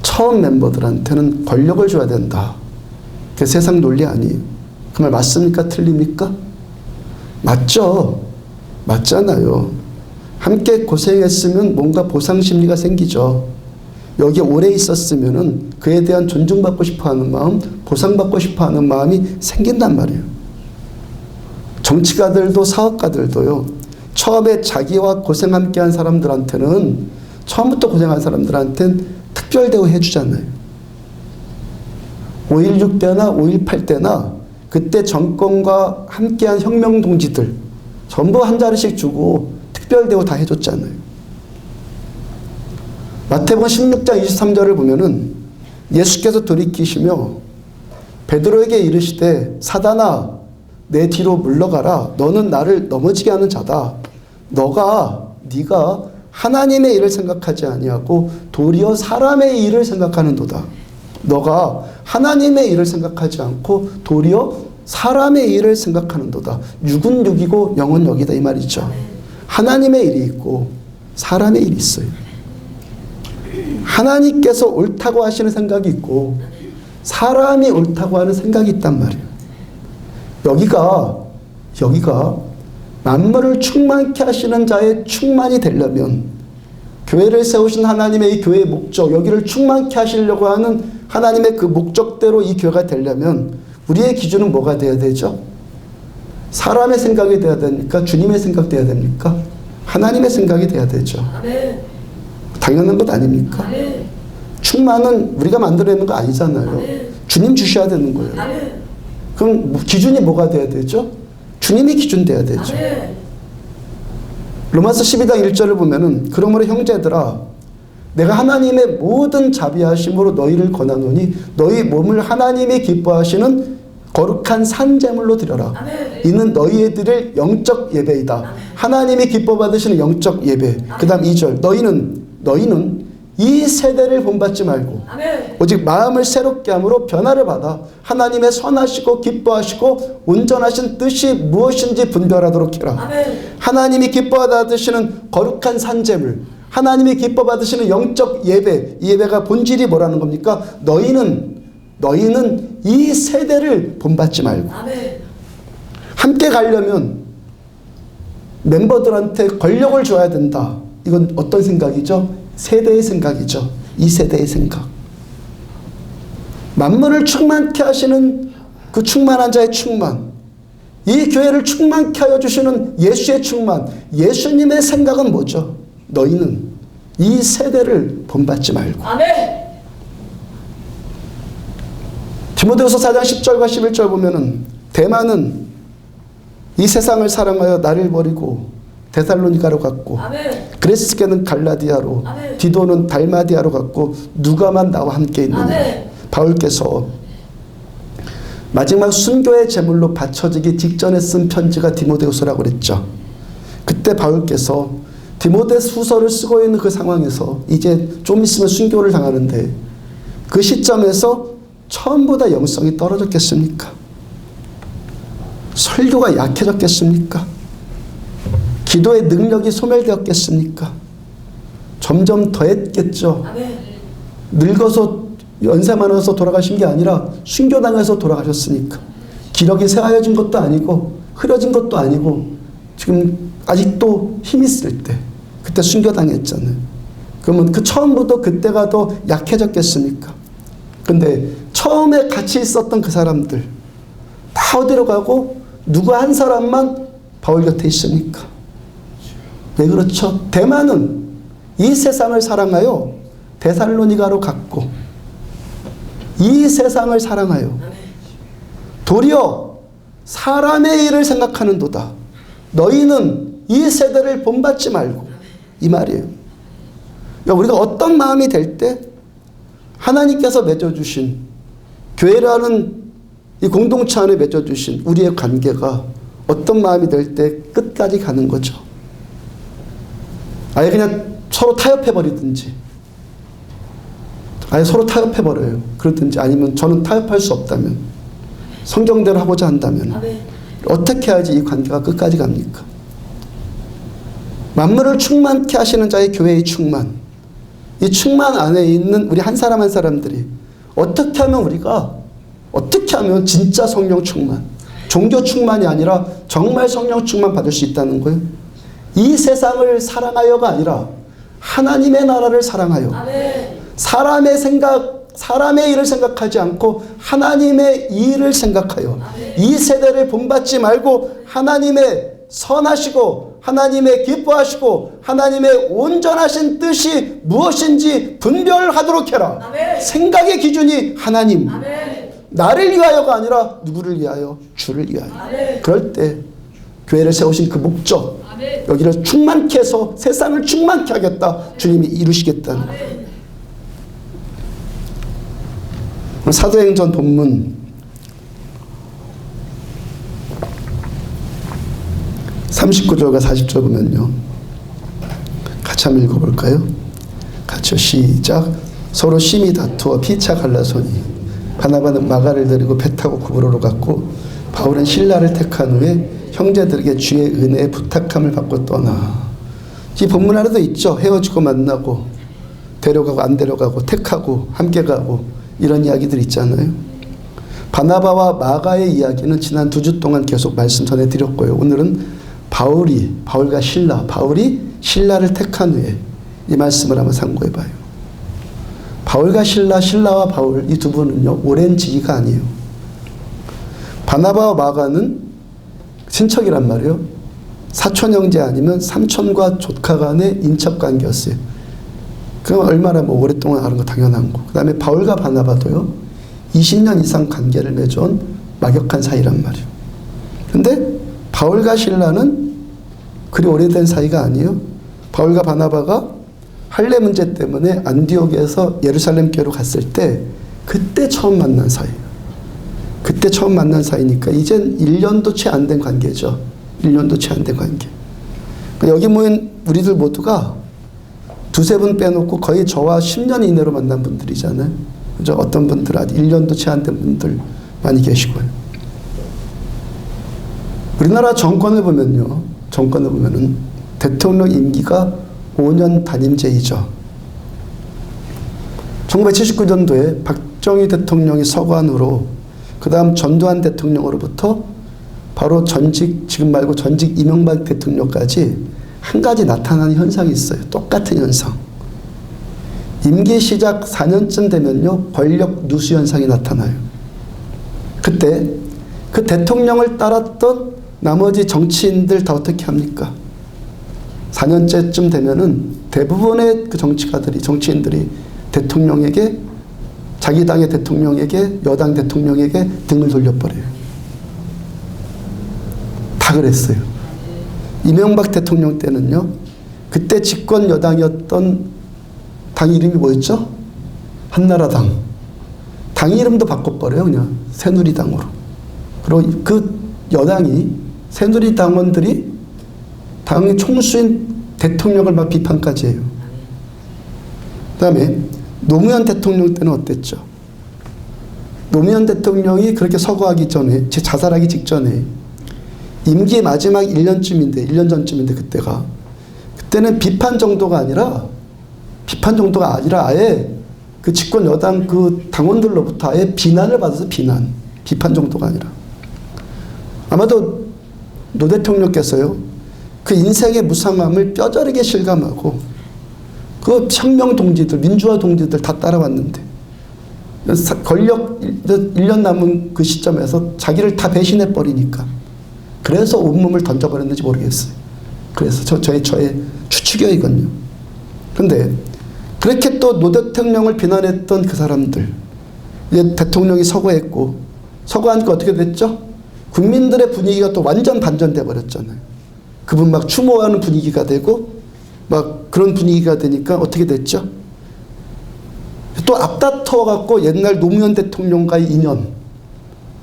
처음 멤버들한테는 권력을 줘야 된다. 그게 세상 논리 아니에요. 그 말 맞습니까? 틀립니까? 맞죠. 맞잖아요. 함께 고생했으면 뭔가 보상 심리가 생기죠. 여기 오래 있었으면은 그에 대한 존중받고 싶어하는 마음, 보상받고 싶어하는 마음이 생긴단 말이에요. 정치가들도 사업가들도요, 처음에 자기와 고생 함께한 사람들한테는, 처음부터 고생한 사람들한테는 특별 대우 해주잖아요. 5.16 때나 5.18 때나 그때 정권과 함께한 혁명동지들 전부 한 자리씩 주고 특별 대우 다 해줬잖아요. 마태복음 16장 23절을 보면은 예수께서 돌이키시며 베드로에게 이르시되 사단아 내 뒤로 물러가라. 너는 나를 넘어지게 하는 자다. 네가 하나님의 일을 생각하지 아니하고 도리어 사람의 일을 생각하는도다. 너가 하나님의 일을 생각하지 않고 도리어 사람의 일을 생각하는도다. 육은 육이고 영은 영이다 이 말이죠. 하나님의 일이 있고 사람의 일이 있어요. 하나님께서 옳다고 하시는 생각이 있고 사람이 옳다고 하는 생각이 있단 말이에요. 여기가 만물을 충만케 하시는 자의 충만이 되려면, 교회를 세우신 하나님의 이 교회의 목적, 여기를 충만케 하시려고 하는 하나님의 그 목적대로 이 교회가 되려면 우리의 기준은 뭐가 돼야 되죠? 사람의 생각이 돼야 됩니까? 주님의 생각 돼야 됩니까? 하나님의 생각이 돼야 되죠. 당연한 것 아닙니까? 충만은 우리가 만들어내는 거 아니잖아요. 주님 주셔야 되는 거예요. 그럼 기준이 뭐가 돼야 되죠? 주님이 기준 돼야 되죠. 로마서 12장 1절을 보면은 그러므로 형제들아 내가 하나님의 모든 자비하심으로 너희를 권하노니 너희 몸을 하나님이 기뻐하시는 거룩한 산제물로 드려라. 이는 너희의 드릴 영적 예배이다. 하나님이 기뻐 받으시는 영적 예배. 그 다음 2절 너희는 이 세대를 본받지 말고 오직 마음을 새롭게 함으로 변화를 받아 하나님의 선하시고 기뻐하시고 온전하신 뜻이 무엇인지 분별하도록 해라. 하나님이 기뻐 받으시는 거룩한 산제물, 하나님이 기뻐 받으시는 영적 예배, 이 예배가 본질이 뭐라는 겁니까? 너희는 이 세대를 본받지 말고 함께 가려면 멤버들한테 권력을 줘야 된다. 이건 어떤 생각이죠? 세대의 생각이죠. 이 세대의 생각. 만물을 충만케 하시는 그 충만한 자의 충만, 이 교회를 충만케 하여 주시는 예수의 충만, 예수님의 생각은 뭐죠? 너희는 이 세대를 본받지 말고. 디모데후서 4장 10절과 11절 보면은 대만은 이 세상을 사랑하여 나를 버리고 데살로니가로 갔고 그레스케는 갈라디아로 디도는 달마디아로 갔고 누가만 나와 함께 있느냐. 바울께서 마지막 순교의 제물로 바쳐지기 직전에 쓴 편지가 디모데후서라고 그랬죠. 그때 바울께서 디모데후서를 쓰고 있는 그 상황에서 이제 좀 있으면 순교를 당하는데 그 시점에서 처음보다 영성이 떨어졌겠습니까? 설교가 약해졌겠습니까? 기도의 능력이 소멸되었겠습니까? 점점 더했겠죠. 늙어서 연세 많아서 돌아가신 게 아니라 순교당해서 돌아가셨으니까 기력이 쇠하여진 것도 아니고 흐려진 것도 아니고 지금 아직도 힘 있을 때 그때 순교당했잖아요. 그러면 그 처음부터 그때가 더 약해졌겠습니까? 근데 처음에 같이 있었던 그 사람들 다 어디로 가고 누구 한 사람만 바울 곁에 있습니까? 왜 그렇죠? 대만은 이 세상을 사랑하여 데살로니가로 갔고 이 세상을 사랑하여 도리어 사람의 일을 생각하는도다. 너희는 이 세대를 본받지 말고, 이 말이에요. 그러니까 우리가 어떤 마음이 될 때 하나님께서 맺어주신 교회라는 이 공동체 안에 맺어주신 우리의 관계가 어떤 마음이 될 때 끝까지 가는 거죠. 아예 그냥 서로 타협해버리든지 아예 서로 타협해버려요. 그러든지 아니면 저는 타협할 수 없다면 성경대로 하고자 한다면 어떻게 해야지 이 관계가 끝까지 갑니까? 만물을 충만케 하시는 자의 교회의 충만, 이 충만 안에 있는 우리 한 사람 한 사람들이 어떻게 하면 진짜 성령 충만, 종교 충만이 아니라 정말 성령 충만 받을 수 있다는 거예요. 이 세상을 사랑하여가 아니라 하나님의 나라를 사랑하여 사람의 생각, 사람의 일을 생각하지 않고 하나님의 일을 생각하여 이 세대를 본받지 말고 하나님의 선하시고 하나님의 기뻐하시고 하나님의 온전하신 뜻이 무엇인지 분별하도록 해라. 생각의 기준이 하나님, 나를 위하여가 아니라 누구를 위하여? 주를 위하여. 그럴 때 교회를 세우신 그 목적, 여기를 충만케 해서 세상을 충만케 하겠다. 주님이 이루시겠다는 거예요. 사도행전 본문 39절과 40절 보면요. 같이 한번 읽어볼까요? 같이요. 시작. 서로 심히 다투어 피차 갈라서니 바나바는 마가를 데리고 배 타고 구브로로 갔고 바울은 실라를 택한 후에 형제들에게 주의 은혜에 부탁함을 받고 떠나. 이 본문 안에도 있죠. 헤어지고 만나고 데려가고 안 데려가고 택하고 함께 가고 이런 이야기들 있잖아요. 바나바와 마가의 이야기는 지난 2주 동안 계속 말씀 전해드렸고요. 오늘은 바울과 바울이 실라를 택한 후에 이 말씀을 한번 상고해봐요. 바울과 실라와 바울 이 두 분은요 오랜 지기가 아니에요. 바나바와 마가는 친척이란 말이에요. 사촌 형제 아니면 삼촌과 조카 간의 인척관계였어요. 그럼 얼마나 뭐 오랫동안 아는 거 당연한 거. 그 다음에 바울과 바나바도요, 20년 이상 관계를 맺어온 막역한 사이란 말이에요. 근데 바울과 실라는 그리 오래된 사이가 아니에요. 바울과 바나바가 할례 문제 때문에 안디옥에서 예루살렘 교회로 갔을 때 그때 처음 만난 사이예요. 그때 처음 만난 사이니까 이젠 1년도 채 안 된 관계죠. 1년도 채 안 된 관계. 여기 모인 우리들 모두가 두세 분 빼놓고 거의 저와 10년 이내로 만난 분들이잖아요. 그죠? 어떤 분들 아직 1년도 채 안 된 분들 많이 계시고요. 우리나라 정권을 보면요. 정권을 보면은 대통령 임기가 5년 단임제이죠. 1979년도에 박정희 대통령이 서관으로 그 다음 전두환 대통령으로부터 바로 전직, 지금 말고 전직 이명박 대통령까지 한 가지 나타나는 현상이 있어요. 똑같은 현상. 임기 시작 4년쯤 되면요, 권력 누수 현상이 나타나요. 그때 그 대통령을 따랐던 나머지 정치인들 다 어떻게 합니까? 4년째쯤 되면은 대부분의 그 정치인들이 대통령에게, 자기 당의 대통령에게, 여당 대통령에게 등을 돌려버려요. 다 그랬어요. 이명박 대통령 때는요, 그때 집권 여당이었던 당 이름이 뭐였죠? 한나라당. 당 이름도 바꿔버려요. 그냥 새누리당으로. 그리고 그 여당이, 새누리당원들이 당의 총수인 대통령을 막 비판까지 해요. 그 다음에 노무현 대통령 때는 어땠죠? 노무현 대통령이 그렇게 서거하기 전에, 자살하기 직전에 임기 마지막 1년 전쯤인데 그때는 비판 정도가 아니라 아예 그 집권 여당 그 당원들로부터 아예 비난을 받아서 비판 정도가 아니라, 아마도 노 대통령께서요, 그 인생의 무상함을 뼈저리게 실감하고 그 혁명 동지들, 민주화 동지들 다 따라왔는데 권력 1년 남은 그 시점에서 자기를 다 배신해 버리니까 그래서 온몸을 던져버렸는지 모르겠어요. 그래서 저의 추측이거든요. 그런데 그렇게 또 노 대통령을 비난했던 그 사람들, 이제 대통령이 서거하니까 어떻게 됐죠? 국민들의 분위기가 또 완전 반전돼 버렸잖아요. 그분 막 추모하는 분위기가 되고 막 그런 분위기가 되니까 어떻게 됐죠? 또 앞다퉈 갖고 옛날 노무현 대통령과의 인연,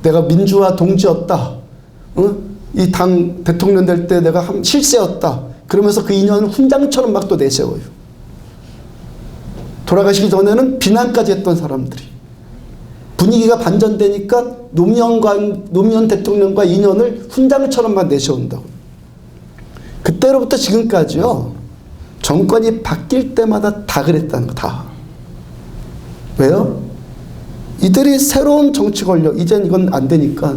내가 민주화 동지였다, 이 당 대통령 될 때 내가 실세였다, 그러면서 그 인연을 훈장처럼 막 또 내세워요. 돌아가시기 전에는 비난까지 했던 사람들이 분위기가 반전되니까 노무현 대통령과 인연을 훈장처럼 막 내세운다고. 그때로부터 지금까지요, 정권이 바뀔 때마다 다 그랬다는 거, 다. 왜요? 이들이 새로운 정치 권력, 이젠 이건 안 되니까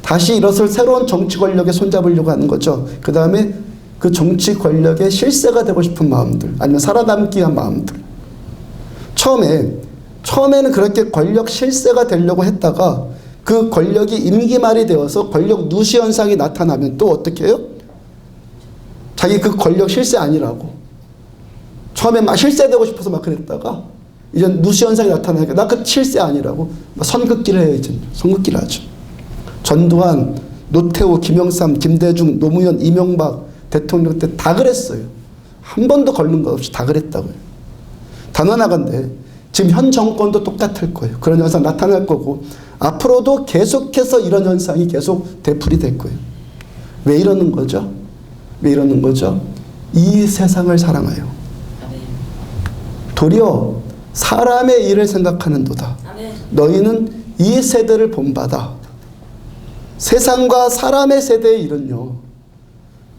다시 일어설 새로운 정치 권력에 손잡으려고 하는 거죠. 그 다음에 그 정치 권력의 실세가 되고 싶은 마음들, 아니면 살아남기 위한 마음들. 처음에는 그렇게 권력 실세가 되려고 했다가 그 권력이 임기 말이 되어서 권력 누시 현상이 나타나면 또 어떻게 해요? 자기 그 권력 실세 아니라고. 처음에 막 실세되고 싶어서 막 그랬다가 이제 누시 현상이 나타나니까 나 그 실세 아니라고 막 선긋기를 해요. 이제 선긋기를 하죠. 전두환, 노태우, 김영삼, 김대중, 노무현, 이명박 대통령 때 다 그랬어요. 한 번도 걸른 것 없이 다 그랬다고요. 단언하건대 지금 현 정권도 똑같을 거예요. 그런 현상 나타날 거고 앞으로도 계속해서 이런 현상이 계속 되풀이 될 거예요. 왜 이러는 거죠? 왜 이러는 거죠? 이 세상을 사랑하여 도리어 사람의 일을 생각하는도다. 너희는 이 세대를 본받아. 세상과 사람의 세대의 일은요,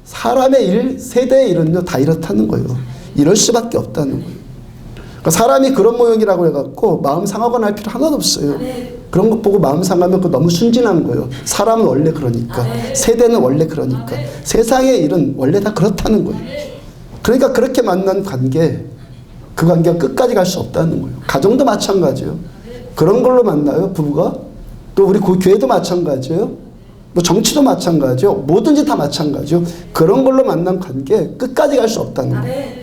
세대의 일은요 다 이렇다는 거예요. 이럴 수밖에 없다는 거예요. 그러니까 사람이 그런 모형이라고 해갖고 마음 상하거나 할 필요 하나도 없어요. 그런 것 보고 마음 상하면 그거 너무 순진한 거예요. 사람은 원래 그러니까, 세대는 원래 그러니까, 세상의 일은 원래 다 그렇다는 거예요. 그러니까 그렇게 만난 관계, 그 관계가 끝까지 갈 수 없다는 거예요. 가정도 마찬가지예요. 그런 걸로 만나요, 부부가. 또 우리 교회도 마찬가지예요. 뭐 정치도 마찬가지요. 뭐든지 다 마찬가지요. 그런 걸로 만난 관계 끝까지 갈 수 없다는 거예요.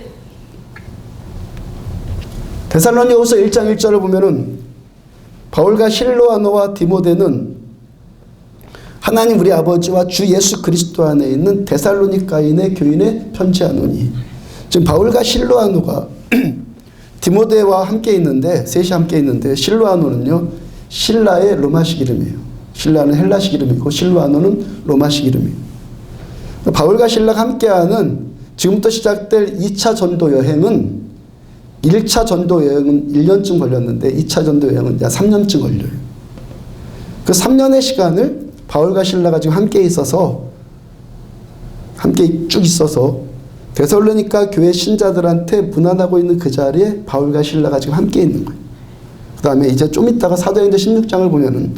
데살로니가후서 1장 1절을 보면은 바울과 실로아노와 디모데는 하나님 우리 아버지와 주 예수 그리스도 안에 있는 데살로니가인의 교인에 편지하노니. 지금 바울과 실로아노가 디모데와 함께 있는데, 셋이 함께 있는데, 실로아노는요 신라의 로마식 이름이에요. 신라는 헬라식 이름이고 실로아노는 로마식 이름이에요. 바울과 신라가 함께하는 지금부터 시작될 2차 전도 여행은 1차 전도 여행은 1년쯤 걸렸는데 2차 전도 여행은 약 3년쯤 걸려요. 그 3년의 시간을 바울과 신라가 지금 함께 있어서 함께 쭉 있어서 데살로니가 교회 신자들한테 문안하고 있는 그 자리에 바울과 신라가 지금 함께 있는 거예요. 그 다음에 이제 좀 있다가 사도행전 16장을 보면은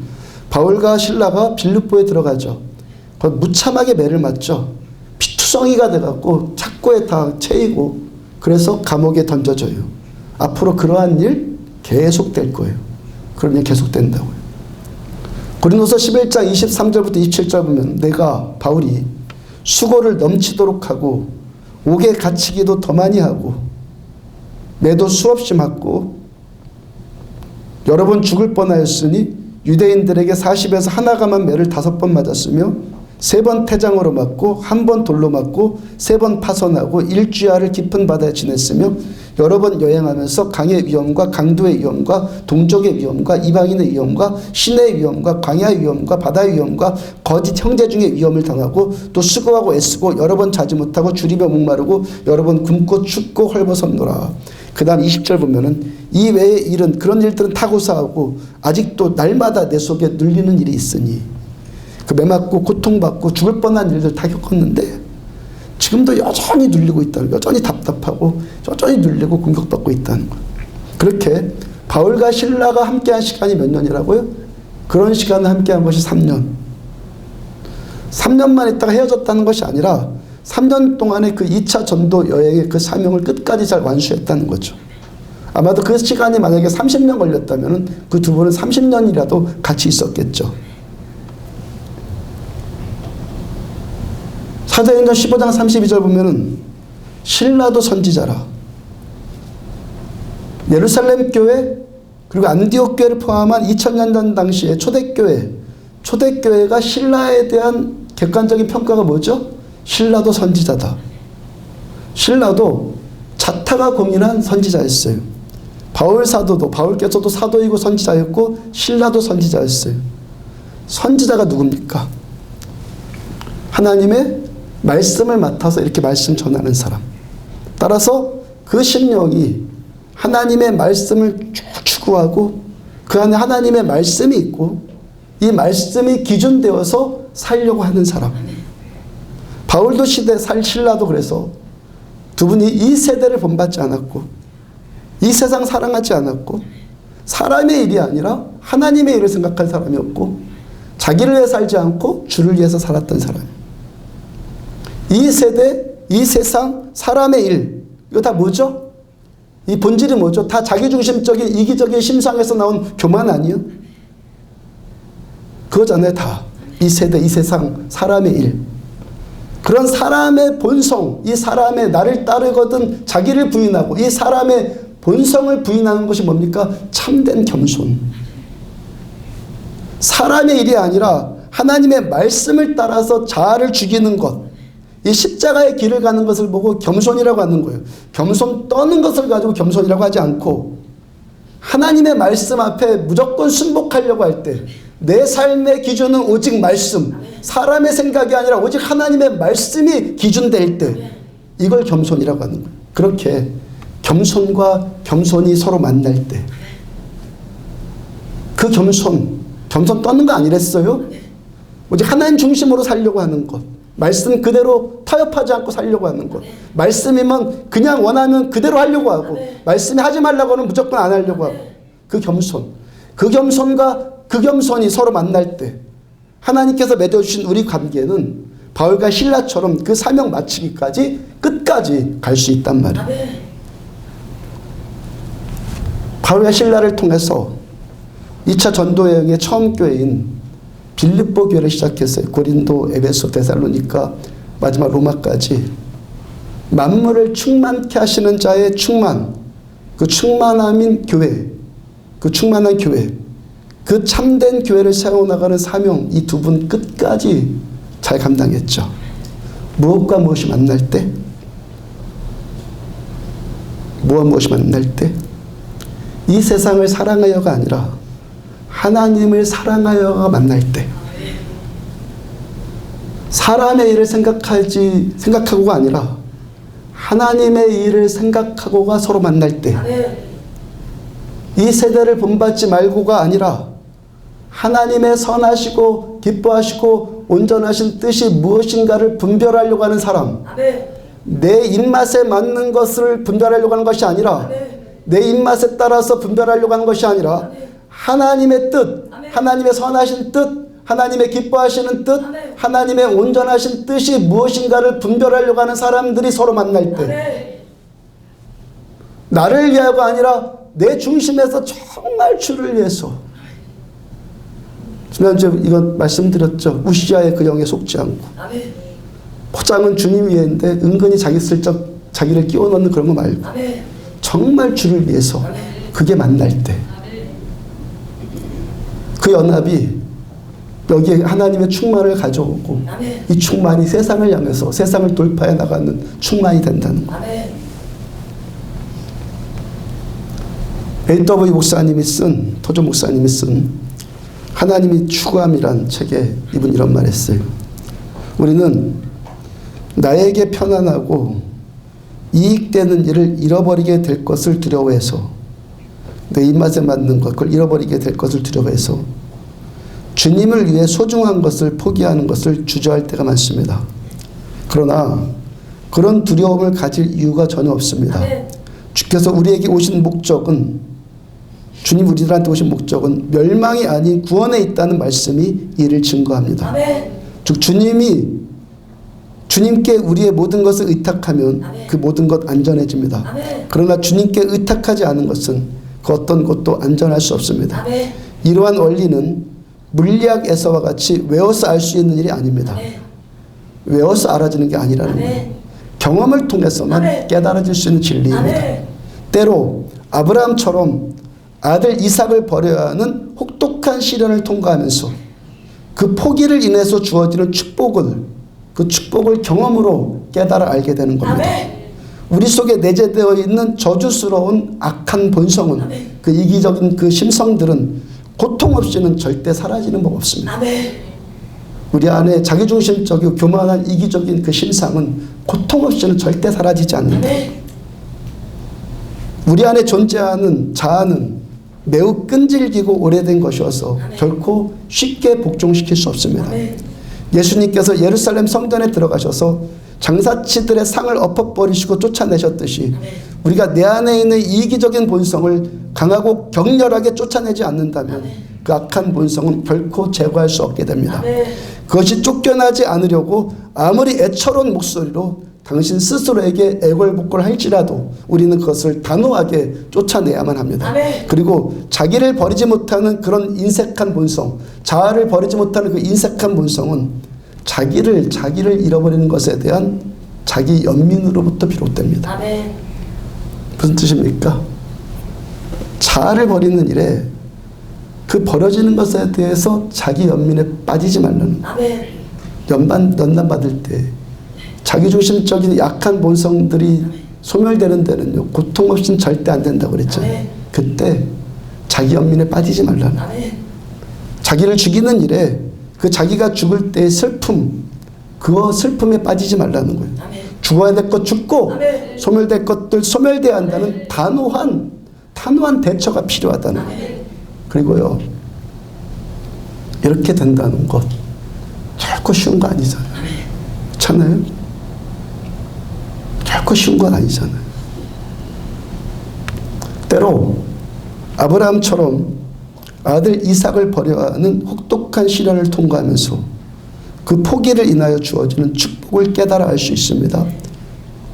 바울과 신라가 빌립보에 들어가죠. 무참하게 매를 맞죠. 피투성이가 돼갖고 착고에 다 채이고 그래서 감옥에 던져져요. 앞으로 그러한 일 계속될 거예요. 그러면 계속된다고요. 고린도서 11장 23절부터 27절 보면 내가 바울이 수고를 넘치도록 하고 옥에 갇히기도 더 많이 하고 매도 수없이 맞고 여러 번 죽을 뻔하였으니 유대인들에게 40에서 하나가만 매를 5번 맞았으며 3번 태장으로 맞고 1번 돌로 맞고 3번 파손하고 일주야를 깊은 바다에 지냈으며 여러 번 여행하면서 강의 위험과 강도의 위험과 동족의 위험과 이방인의 위험과 시내의 위험과 광야의 위험과 바다의 위험과 거짓 형제 중의 위험을 당하고 또 수고하고 애쓰고 여러 번 자지 못하고 주립에 목마르고 여러 번 굶고 춥고 헐벗었노라. 그 다음 20절 보면은 이 외의 일은 그런 일들은 다 고사하고 아직도 날마다 내 속에 눌리는 일이 있으니 그 매맞고 고통받고 죽을 뻔한 일들 다 겪었는데 지금도 여전히 눌리고 있다는 거예요. 여전히 답답하고 여전히 눌리고 공격받고 있다는 거예요. 그렇게 바울과 실라가 함께한 시간이 몇 년이라고요? 그런 시간을 함께한 것이 3년. 3년만 있다가 헤어졌다는 것이 아니라 3년 동안의 그 2차 전도 여행의 그 사명을 끝까지 잘 완수했다는 거죠. 아마도 그 시간이 만약에 30년 걸렸다면 그 두 분은 30년이라도 같이 있었겠죠. 사도행전 15장 32절 보면은 신라도 선지자라. 예루살렘 교회 그리고 안디옥 교회를 포함한 2000년 전 당시에 초대교회가 신라에 대한 객관적인 평가가 뭐죠? 신라도 선지자다. 신라도 자타가 공인한 선지자였어요. 바울 사도도 바울께서도 사도이고 선지자였고 신라도 선지자였어요. 선지자가 누굽니까? 하나님의 말씀을 맡아서 이렇게 말씀 전하는 사람. 따라서 그 심령이 하나님의 말씀을 쭉 추구하고 그 안에 하나님의 말씀이 있고 이 말씀이 기준되어서 살려고 하는 사람. 바울도 신라도 그래서 두 분이 이 세대를 본받지 않았고 이 세상 사랑하지 않았고 사람의 일이 아니라 하나님의 일을 생각할 사람이었고 자기를 위해 살지 않고 주를 위해서 살았던 사람이에요. 이 세대, 이 세상, 사람의 일, 이거 다 뭐죠? 이 본질이 뭐죠? 다 자기중심적인 이기적인 심상에서 나온 교만 아니에요? 그거잖아요, 다. 이 세대, 이 세상, 사람의 일. 그런 사람의 본성, 이 사람의 나를 따르거든 자기를 부인하고 이 사람의 본성을 부인하는 것이 뭡니까? 참된 겸손. 사람의 일이 아니라 하나님의 말씀을 따라서 자아를 죽이는 것. 이 십자가의 길을 가는 것을 보고 겸손이라고 하는 거예요. 겸손 떠는 것을 가지고 겸손이라고 하지 않고 하나님의 말씀 앞에 무조건 순복하려고 할 때 내 삶의 기준은 오직 말씀, 사람의 생각이 아니라 오직 하나님의 말씀이 기준될 때 이걸 겸손이라고 하는 거예요. 그렇게 겸손과 겸손이 서로 만날 때 그 겸손 떠는 거 아니랬어요? 오직 하나님 중심으로 살려고 하는 것. 말씀 그대로 타협하지 않고 살려고 하는 것. 말씀이면 그냥 원하면 그대로 하려고 하고 말씀이 하지 말라고 하면 무조건 안 하려고 하고 그 겸손. 그 겸손과 그 겸손이 서로 만날 때 하나님께서 맺어주신 우리 관계는 바울과 신라처럼 그 사명 마치기까지 끝까지 갈 수 있단 말이에요. 바울과 신라를 통해서 2차 전도여행의 처음 교회인 빌립보 교회를 시작했어요. 고린도, 에베소, 데살로니가 마지막 로마까지 만물을 충만케 하시는 자의 충만, 그 충만함인 교회, 그 충만한 교회, 그 참된 교회를 세워나가는 사명, 이 두 분 끝까지 잘 감당했죠. 무엇과 무엇이 만날 때, 무엇 무엇이 만날 때, 이 세상을 사랑하여가 아니라 하나님을 사랑하여가 만날 때, 사람의 일을 생각하고가 아니라 하나님의 일을 생각하고가 서로 만날 때, 이 세대를 본받지 말고가 아니라 하나님의 선하시고 기뻐하시고 온전하신 뜻이 무엇인가를 분별하려고 하는 사람, 내 입맛에 맞는 것을 분별하려고 하는 것이 아니라, 내 입맛에 따라서 분별하려고 하는 것이 아니라 하나님의 뜻, 하나님의 선하신 뜻, 하나님의 기뻐하시는 뜻, 하나님의 온전하신 뜻이 무엇인가를 분별하려고 하는 사람들이 서로 만날 때, 나를 위하여가 아니라 내 중심에서 정말 주를 위해서. 지난주에 이건 말씀드렸죠. 우시아의 그 영에 속지 않고, 포장은 주님 위에인데 은근히 자기 슬쩍 자기를 끼워 넣는 그런 거 말고 정말 주를 위해서, 그게 만날 때, 그 연합이 여기에 하나님의 충만을 가져오고, 이 충만이 세상을 향해서 세상을 돌파해 나가는 충만이 된다는 거예요. A.W. 목사님이 쓴, 토조 목사님이 쓴 하나님이 추구함이란 책에 이분 이런 말 했어요. 우리는 나에게 편안하고 이익되는 일을 잃어버리게 될 것을 두려워해서, 내 입맛에 맞는 것, 그걸 잃어버리게 될 것을 두려워해서 주님을 위해 소중한 것을 포기하는 것을 주저할 때가 많습니다. 그러나 그런 두려움을 가질 이유가 전혀 없습니다. 주께서 우리에게 오신 목적은, 주님 우리들한테 오신 목적은 멸망이 아닌 구원에 있다는 말씀이 이를 증거합니다. 즉 주님께 우리의 모든 것을 의탁하면 그 모든 것 안전해집니다. 그러나 주님께 의탁하지 않은 것은 그 어떤 것도 안전할 수 없습니다. 이러한 원리는 물리학에서와 같이 외워서 알 수 있는 일이 아닙니다. 외워서 알아지는 게 아니라는 거예요. 경험을 통해서만 깨달아질 수 있는 진리입니다. 때로 아브라함처럼 아들 이삭을 버려야 하는 혹독한 시련을 통과하면서 그 포기를 인해서 주어지는 축복을, 그 축복을 경험으로 깨달아 알게 되는 겁니다. 우리 속에 내재되어 있는 저주스러운 악한 본성은, 그 이기적인 그 심성들은 고통 없이는 절대 사라지는 법 없습니다. 우리 안에 자기중심적이고 교만한 이기적인 그 심상은 고통 없이는 절대 사라지지 않는다. 우리 안에 존재하는 자아는 매우 끈질기고 오래된 것이어서 결코 쉽게 복종시킬 수 없습니다. 예수님께서 예루살렘 성전에 들어가셔서 장사치들의 상을 엎어버리시고 쫓아내셨듯이 우리가 내 안에 있는 이기적인 본성을 강하고 격렬하게 쫓아내지 않는다면 그 악한 본성은 결코 제거할 수 없게 됩니다. 그것이 쫓겨나지 않으려고 아무리 애처로운 목소리로 당신 스스로에게 애걸복걸 할지라도 우리는 그것을 단호하게 쫓아내야만 합니다. 그리고 자기를 버리지 못하는 그런 인색한 본성, 자아를 버리지 못하는 그 인색한 본성은 자기를 잃어버리는 것에 대한 자기 연민으로부터 비롯됩니다. 무슨 뜻입니까? 자아를 버리는 일에 그 버려지는 것에 대해서 자기 연민에 빠지지 말라는 거예요. 연단 받을 때 자기중심적인 약한 본성들이 소멸되는 데는요, 고통 없이는 절대 안 된다고 그랬잖아요. 그때 자기 연민에 빠지지 말라는 거예요. 자기를 죽이는 일에 그 자기가 죽을 때의 슬픔, 그 슬픔에 빠지지 말라는 거예요. 죽어야 될 것 죽고 소멸될 것들 소멸돼야 한다는 단호한 대처가 필요하다는 거예요. 그리고요, 이렇게 된다는 것 결코 쉬운 거 아니잖아요. 그렇잖아요? 결코 쉬운 건 아니잖아요. 때로 아브라함처럼 아들 이삭을 버려야 하는 혹독한 시련을 통과하면서 그 포기를 인하여 주어지는 축복을 깨달아 알 수 있습니다.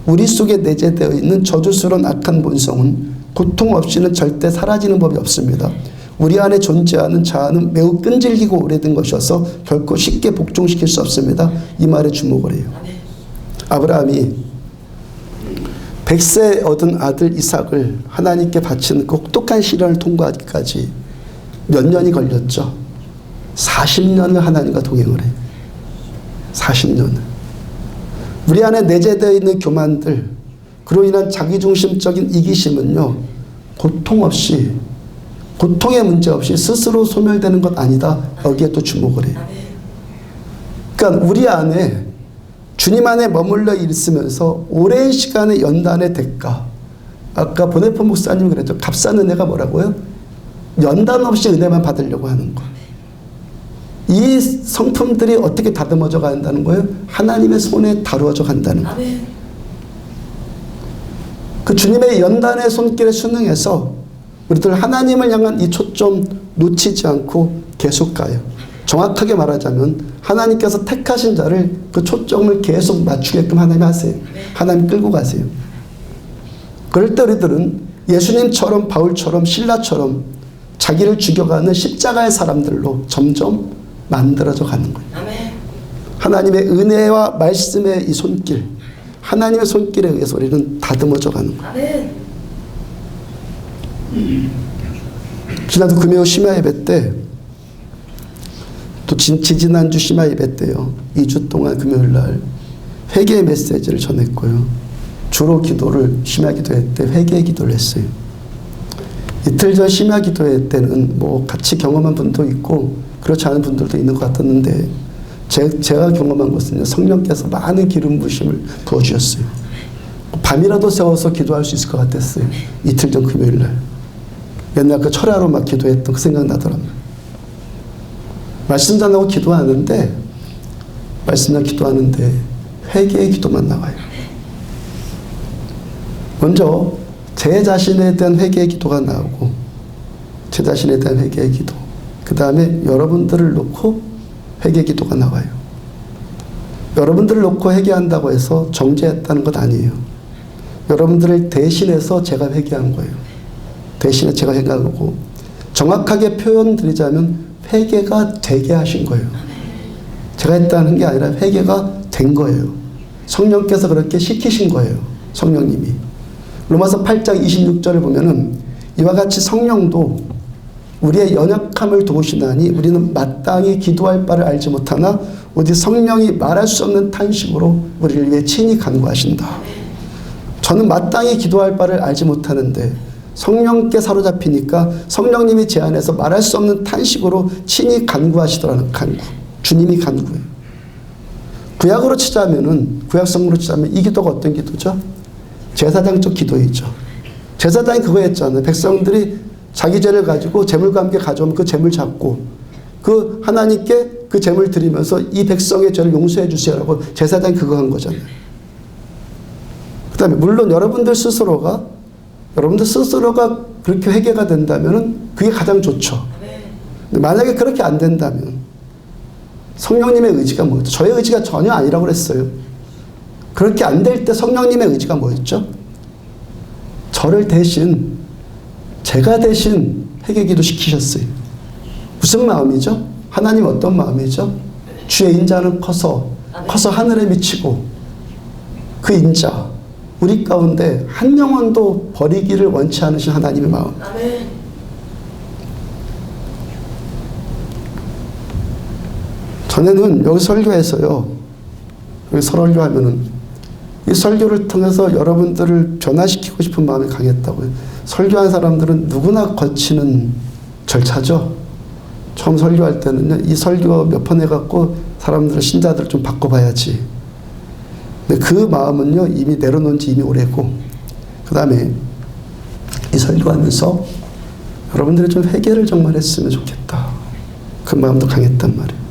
우리 속에 내재되어 있는 저주스러운 악한 본성은 고통 없이는 절대 사라지는 법이 없습니다. 우리 안에 존재하는 자아는 매우 끈질기고 오래된 것이어서 결코 쉽게 복종시킬 수 없습니다. 이 말에 주목을 해요. 아브라함이 100세 얻은 아들 이삭을 하나님께 바치는 그 혹독한 시련을 통과하기까지 몇 년이 걸렸죠? 40년을 하나님과 동행을 해요. 40년을. 우리 안에 내재되어 있는 교만들, 그로 인한 자기중심적인 이기심은요, 고통 없이, 고통의 문제 없이 스스로 소멸되는 것 아니다. 여기에 또 주목을 해요. 그러니까 우리 안에 주님 안에 머물러 있으면서 오랜 시간의 연단의 대가, 아까 보네포 목사님 그랬죠. 값싼 은혜가 뭐라고요? 연단 없이 은혜만 받으려고 하는 거. 이 성품들이 어떻게 다듬어져 간다는 거예요? 하나님의 손에 다루어져 간다는 거예요. 그 주님의 연단의 손길에 순응해서 우리들 하나님을 향한 이 초점 놓치지 않고 계속 가요. 정확하게 말하자면 하나님께서 택하신 자를 그 초점을 계속 맞추게끔 하나님 하세요. 하나님 끌고 가세요. 그럴 때 우리들은 예수님처럼 바울처럼 신라처럼 자기를 죽여가는 십자가의 사람들로 점점 만들어져 가는 거예요. 하나님의 은혜와 말씀의 이 손길, 하나님의 손길에 의해서 우리는 다듬어져 가는 거예요. 지난주 금요 심야 예배 때, 또 지지난주 심야 예배 때요, 2주 동안 금요일날 회개의 메시지를 전했고요. 주로 기도를 심야 기도회 때 회개의 기도를 했어요. 이틀 전 심야 기도회 때는 뭐 같이 경험한 분도 있고 그렇지 않은 분들도 있는 것 같았는데, 제가 경험한 것은요, 성령께서 많은 기름 부으심을 부어주셨어요. 밤이라도 세워서 기도할 수 있을 것 같았어요. 이틀 전 금요일날. 옛날 그 철야로 막 기도했던 그 생각 나더랍니다. 말씀 전하고 기도하는데, 말씀 전하고 기도하는데 회개의 기도만 나와요. 먼저 제 자신에 대한 회개의 기도가 나오고, 제 자신에 대한 회개의 기도, 그 다음에 여러분들을 놓고 회개의 기도가 나와요. 여러분들을 놓고 회개한다고 해서 정죄했다는 것 아니에요. 여러분들을 대신해서 제가 회개한 거예요. 대신에 제가 회개하고, 정확하게 표현드리자면 회개가 되게 하신 거예요. 제가 했다는 게 아니라 회개가 된 거예요. 성령께서 그렇게 시키신 거예요. 성령님이. 로마서 8장 26절을 보면은 이와 같이 성령도 우리의 연약함을 도우시나니 우리는 마땅히 기도할 바를 알지 못하나 오직 성령이 말할 수 없는 탄식으로 우리를 위해 친히 간구하신다. 저는 마땅히 기도할 바를 알지 못하는데 성령께 사로잡히니까 성령님이 제 안에서 말할 수 없는 탄식으로 친히 간구하시더라는 간구. 주님이 간구해요. 구약으로 치자면은, 구약성으로 치자면 이 기도가 어떤 기도죠? 제사장적 기도이죠. 제사장이 그거 했잖아요. 백성들이 자기 죄를 가지고 재물과 함께 가져오면 그 재물 잡고 그 하나님께 그 재물 드리면서 이 백성의 죄를 용서해 주세요라고 제사장이 그거 한 거잖아요. 그 다음에 물론 여러분들 스스로가 그렇게 회개가 된다면 그게 가장 좋죠. 근데 만약에 그렇게 안 된다면 성령님의 의지가 뭐였죠? 저의 의지가 전혀 아니라고 그랬어요. 그렇게 안 될 때 성령님의 의지가 뭐였죠? 저를 대신, 제가 대신 회개기도 시키셨어요. 무슨 마음이죠? 하나님 어떤 마음이죠? 주의 인자는 커서 하늘에 미치고 그 인자, 우리 가운데 한 영혼도 버리기를 원치 않으신 하나님의 마음. 전에는 여기 설교에서요, 여기 설교하면은 이 설교를 통해서 여러분들을 변화시키고 싶은 마음이 강했다고요. 설교한 사람들은 누구나 거치는 절차죠. 처음 설교할 때는요, 이 설교 몇 번 해갖고 사람들, 신자들을 좀 바꿔봐야지. 근데 그 마음은요, 이미 내려놓은 지 이미 오래고, 그 다음에 이 설교하면서 여러분들이 좀 회개를 정말 했으면 좋겠다. 그 마음도 강했단 말이에요.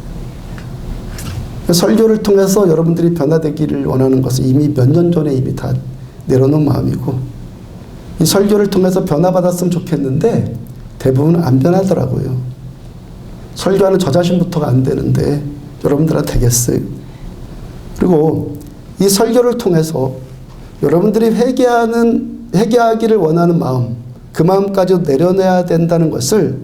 설교를 통해서 여러분들이 변화되기를 원하는 것은 이미 몇 년 전에 이미 다 내려놓은 마음이고, 이 설교를 통해서 변화받았으면 좋겠는데 대부분 안 변하더라고요. 설교하는 저 자신부터가 안 되는데 여러분들한테 되겠어요. 그리고 이 설교를 통해서 여러분들이 회개하기를 원하는 마음, 그 마음까지 내려내야 된다는 것을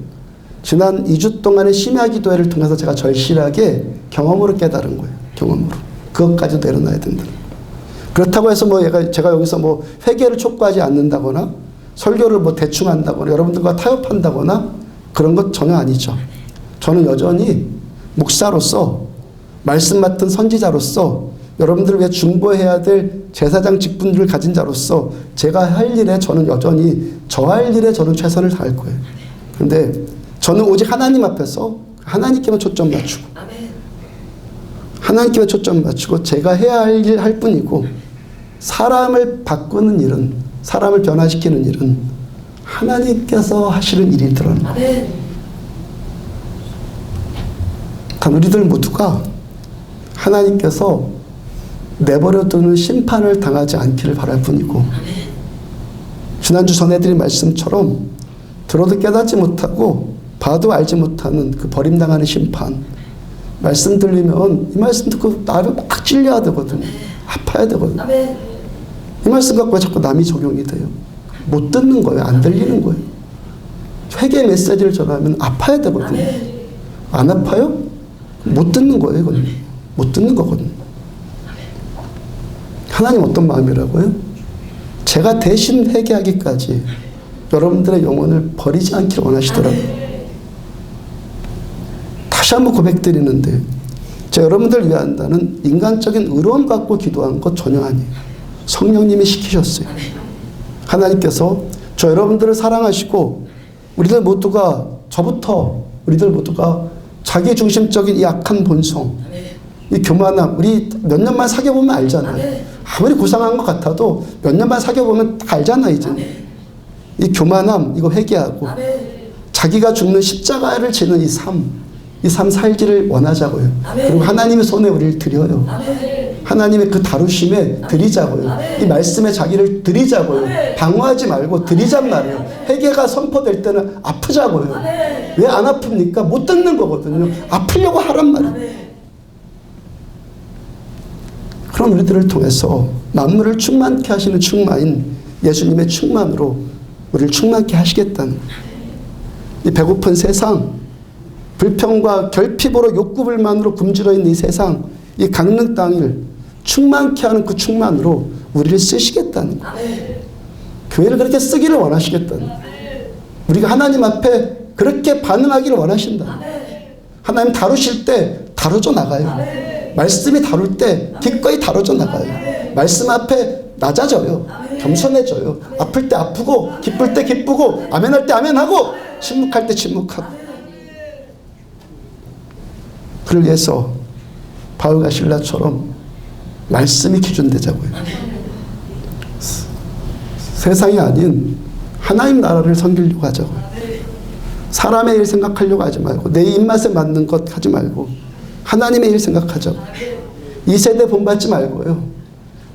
지난 2주 동안의 심야 기도회를 통해서 제가 절실하게 경험으로 깨달은 거예요. 경험으로. 그것까지 내려놔야 된다는 거예요. 그렇다고 해서 뭐 제가 여기서 뭐 회개를 촉구하지 않는다거나 설교를 뭐 대충 한다거나 여러분들과 타협한다거나 그런 것 전혀 아니죠. 저는 여전히 목사로서 말씀 맡은 선지자로서 여러분들을 위해 중보해야 될 제사장 직분들을 가진 자로서 제가 할 일에 저는 여전히 저할 일에 저는 최선을 다할 거예요. 그런데 저는 오직 하나님 앞에서 하나님께만 초점 맞추고 하나님께만 초점 맞추고 제가 해야 할 일 할 뿐이고 사람을 바꾸는 일은 사람을 변화시키는 일은 하나님께서 하시는 일이더라는 거예요. 단 우리들 모두가 하나님께서 내버려두는 심판을 당하지 않기를 바랄 뿐이고 지난주 전해드린 말씀처럼 들어도 깨닫지 못하고 봐도 알지 못하는 그 버림당하는 심판 말씀 들리면 이 말씀 듣고 나를 막 찔려야 되거든요. 아파야 되거든요. 이 말씀 갖고 왜 자꾸 남이 적용이 돼요? 못 듣는 거예요. 안 들리는 거예요. 회개 메시지를 전하면 아파야 되거든요. 안 아파요? 못 듣는 거예요. 이건. 못 듣는 거거든요. 하나님 어떤 마음이라고요? 제가 대신 회개하기까지 여러분들의 영혼을 버리지 않기를 원하시더라고요. 다시 한번 고백드리는데 제가 여러분들을 위한다는 인간적인 의로움 갖고 기도한 것 전혀 아니에요. 성령님이 시키셨어요. 하나님께서 저 여러분들을 사랑하시고 우리들 모두가 우리들 모두가 자기중심적인 이 악한 본성 이 교만함 우리 몇 년만 사귀어보면 알잖아요. 아무리 고상한 것 같아도 몇 년만 사귀어보면 다 알잖아 이제. 이 교만함 이거 회개하고 자기가 죽는 십자가를 지는 이 삶 살기를 원하자고요. 그리고 하나님의 손에 우리를 드려요. 하나님의 그 다루심에 드리자고요. 이 말씀에 자기를 드리자고요. 방어하지 말고 드리잔 말이에요. 회개가 선포될 때는 아프자고요. 왜 안 아픕니까? 못 듣는 거거든요. 아프려고 하란 말이에요. 그런 우리들을 통해서 만물을 충만케 하시는 충만인 예수님의 충만으로 우리를 충만케 하시겠다는 이 배고픈 세상 불평과 결핍으로 욕구불만으로 굶주려 있는 이 세상 이 강릉 땅을 충만케 하는 그 충만으로 우리를 쓰시겠다는 거예요. 교회를 그렇게 쓰기를 원하시겠다는 거예요. 우리가 하나님 앞에 그렇게 반응하기를 원하신다. 하나님 다루실 때 다뤄져 나가요. 말씀이 다룰 때 기꺼이 다뤄져 나가요. 말씀 앞에 낮아져요. 겸손해져요. 아플 때 아프고 기쁠 때 기쁘고 아멘할 때 아멘하고 침묵할 때 침묵하고. 그를 위해서 바울과 실라처럼 말씀이 기준되자고요. 세상이 아닌 하나님 나라를 섬기려고 하자고요. 사람의 일 생각하려고 하지 말고 내 입맛에 맞는 것 하지 말고 하나님의 일 생각하자고. 이 세대 본받지 말고요.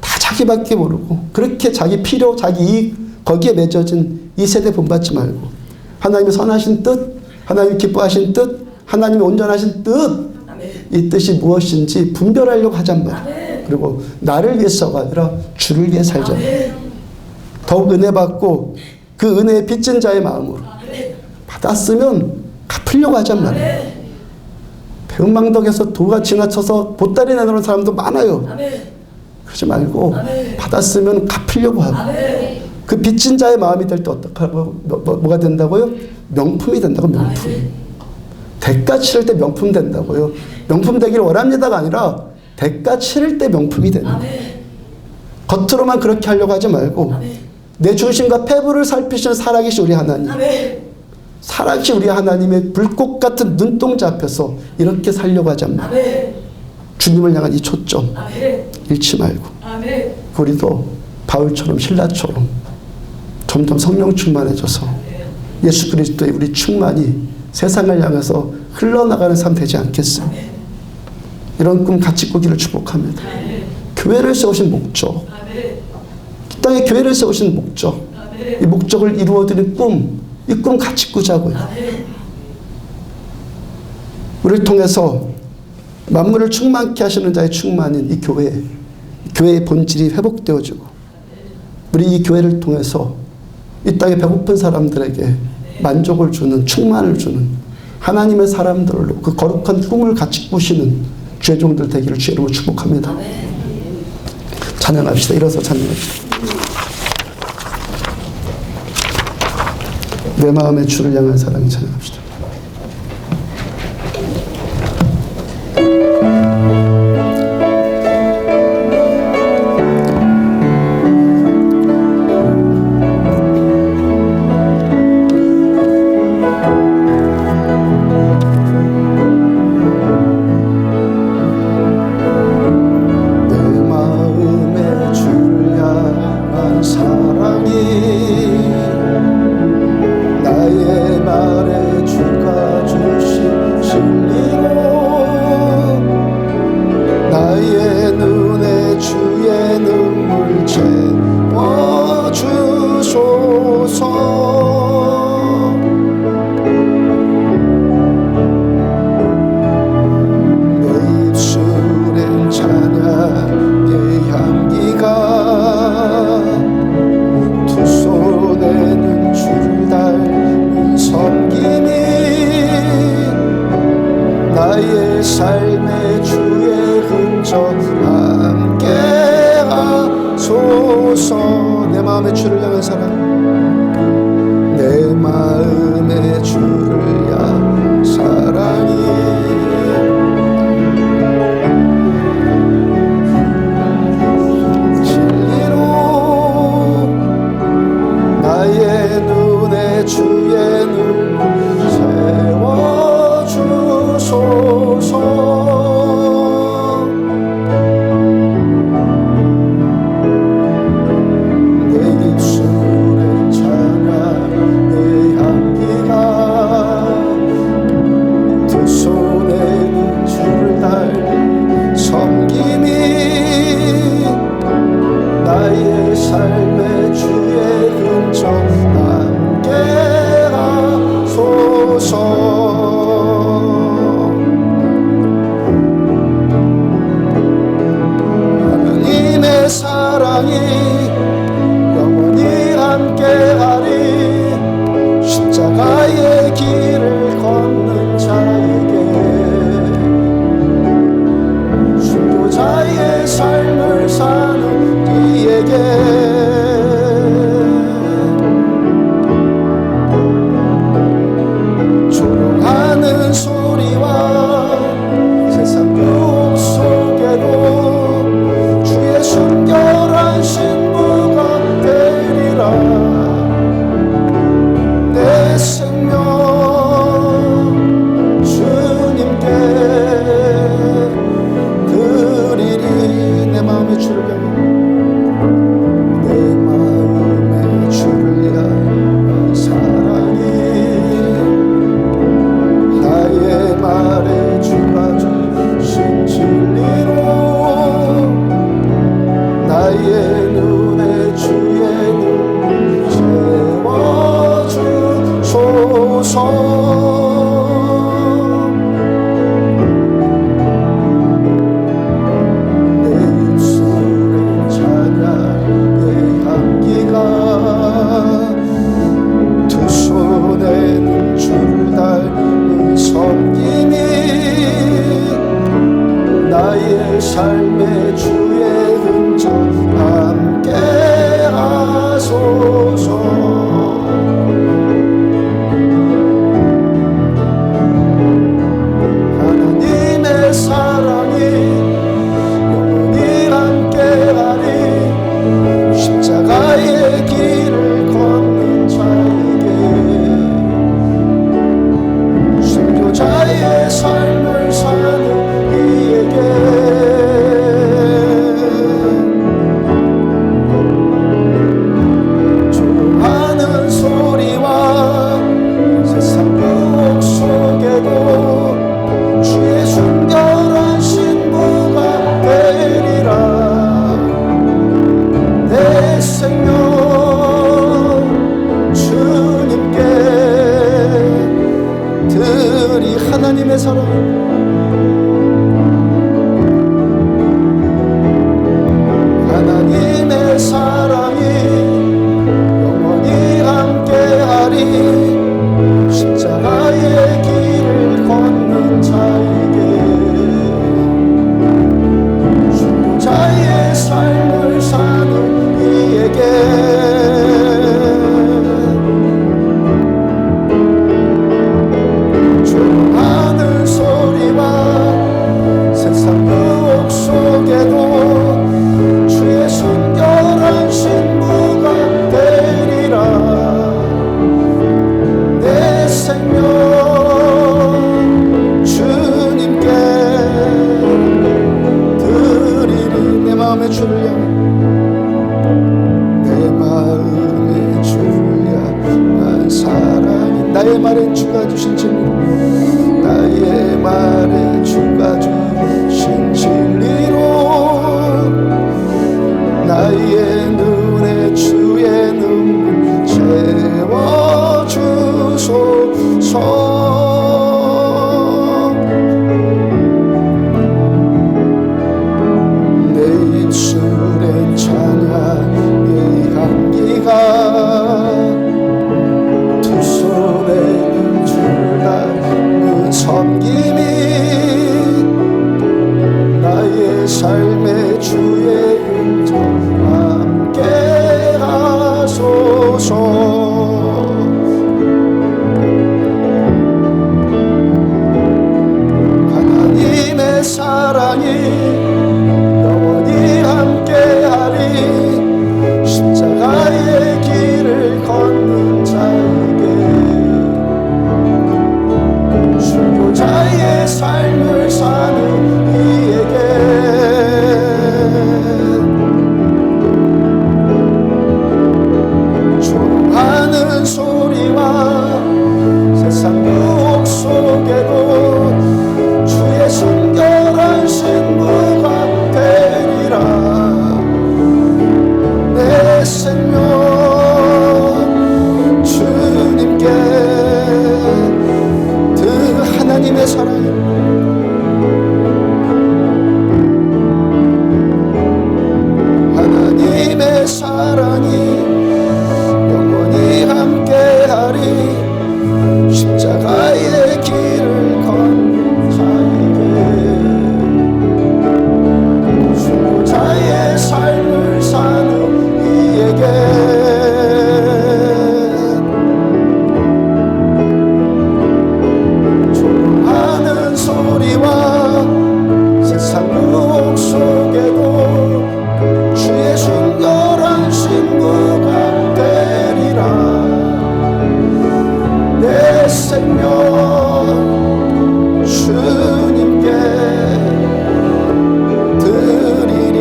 다 자기밖에 모르고 그렇게 자기 필요 자기 이익 거기에 맺어진 이 세대 본받지 말고 하나님의 선하신 뜻 하나님의 기뻐하신 뜻 하나님의 온전하신 뜻 이 뜻이 무엇인지 분별하려고 하잔 말이에요. 그리고 나를 위해서가 아니라 주를 위해 살자. 더욱 은혜 받고 그 은혜의 빚진 자의 마음으로 받았으면 갚으려고 하잔 말이에요. 배은망덕에서 도가 지나쳐서 보따리 내놓은 사람도 많아요. 그러지 말고 받았으면 갚으려고 하고 그 빚진 자의 마음이 될 때 어떡하고 뭐가 된다고요? 명품이 된다고. 명품. 대가 치를 때 명품 된다고요. 명품 되기를 원합니다가 아니라 대가 치를 때 명품이 된다. 겉으로만 그렇게 하려고 하지 말고 내 중심과 폐부를 살피시는 살아계신 우리 하나님 살아계신 우리 하나님의 불꽃 같은 눈동자 앞에서 이렇게 살려고 하지 않나. 주님을 향한 이 초점 잃지 말고 우리도 바울처럼 신라처럼 점점 성령 충만해져서 예수 그리스도의 우리 충만이 세상을 향해서 흘러나가는 삶 되지 않겠습니까? 이런 꿈 같이 꾸기를 축복합니다. 교회를 세우신 목적 이 땅에 교회를 세우신 목적 이 목적을 이루어드린 꿈 이 꿈 같이 꾸자고요. 우리를 통해서 만물을 충만케 하시는 자의 충만인 이 교회의 본질이 회복되어지고 우리 이 교회를 통해서 이 땅에 배고픈 사람들에게 만족을 주는 충만을 주는 하나님의 사람들로 그 거룩한 꿈을 같이 꾸시는 주의 종들 되기를 주의 이름으로 축복합니다. 찬양합시다. 일어서 찬양합시다. 내 마음의 주를 향한 사랑이 찬양합시다. 삶의 주의 흔적 함께 하소서. 내 마음의 주를 향한 사랑, 내 마음의 주를 향한 사랑이 진리로 나의 눈에 주의 눈 세워주소서. 나의 삶의 주의 흔적 함께 하소서. 하나님의 사랑이 영원히 함께하리. 십자가의 길을 걷는 자에게, 순교자의 삶을 사는 이에게 조롱하는 소리와 세상 유혹 속에도 주의 순결한 신부가 되리라. 내 생명 주님께 드리리. 내 마음의 주를 향해, 내 마음의 주를 향한 사랑이 나의 말에 주가 주신 진리로 나의 눈에 주의 눈 세워주소서. 두 손에는 주를 닮은 섬김이 나의 삶의 주의 흔적 함께 하소서. 하나님의 사랑이 영원히 함께하리. 십자가의 길을 걷는 자에게, 순교자의 삶을 사는 이에게 삶의 주의 흔적 함께 하소서. 하나님의 사랑이 영원히 함께하리. 십자가의 길을 걷는 자에게 순교자의 삶을 사는 이에게 조롱하는 소리와 세상 유혹 속에도 주의 순결한 신부가 되리라. 내 생명 주님께 하나님의 사랑, 하나님의 사랑이 영원히 함께하리. 십자가의 길을 걷는 자에게 순교자의 삶을 사는 이에게 소리와 세상 유혹 속에도 주의 순결한 신부가 되리라. 내 생명 주님께 드리리.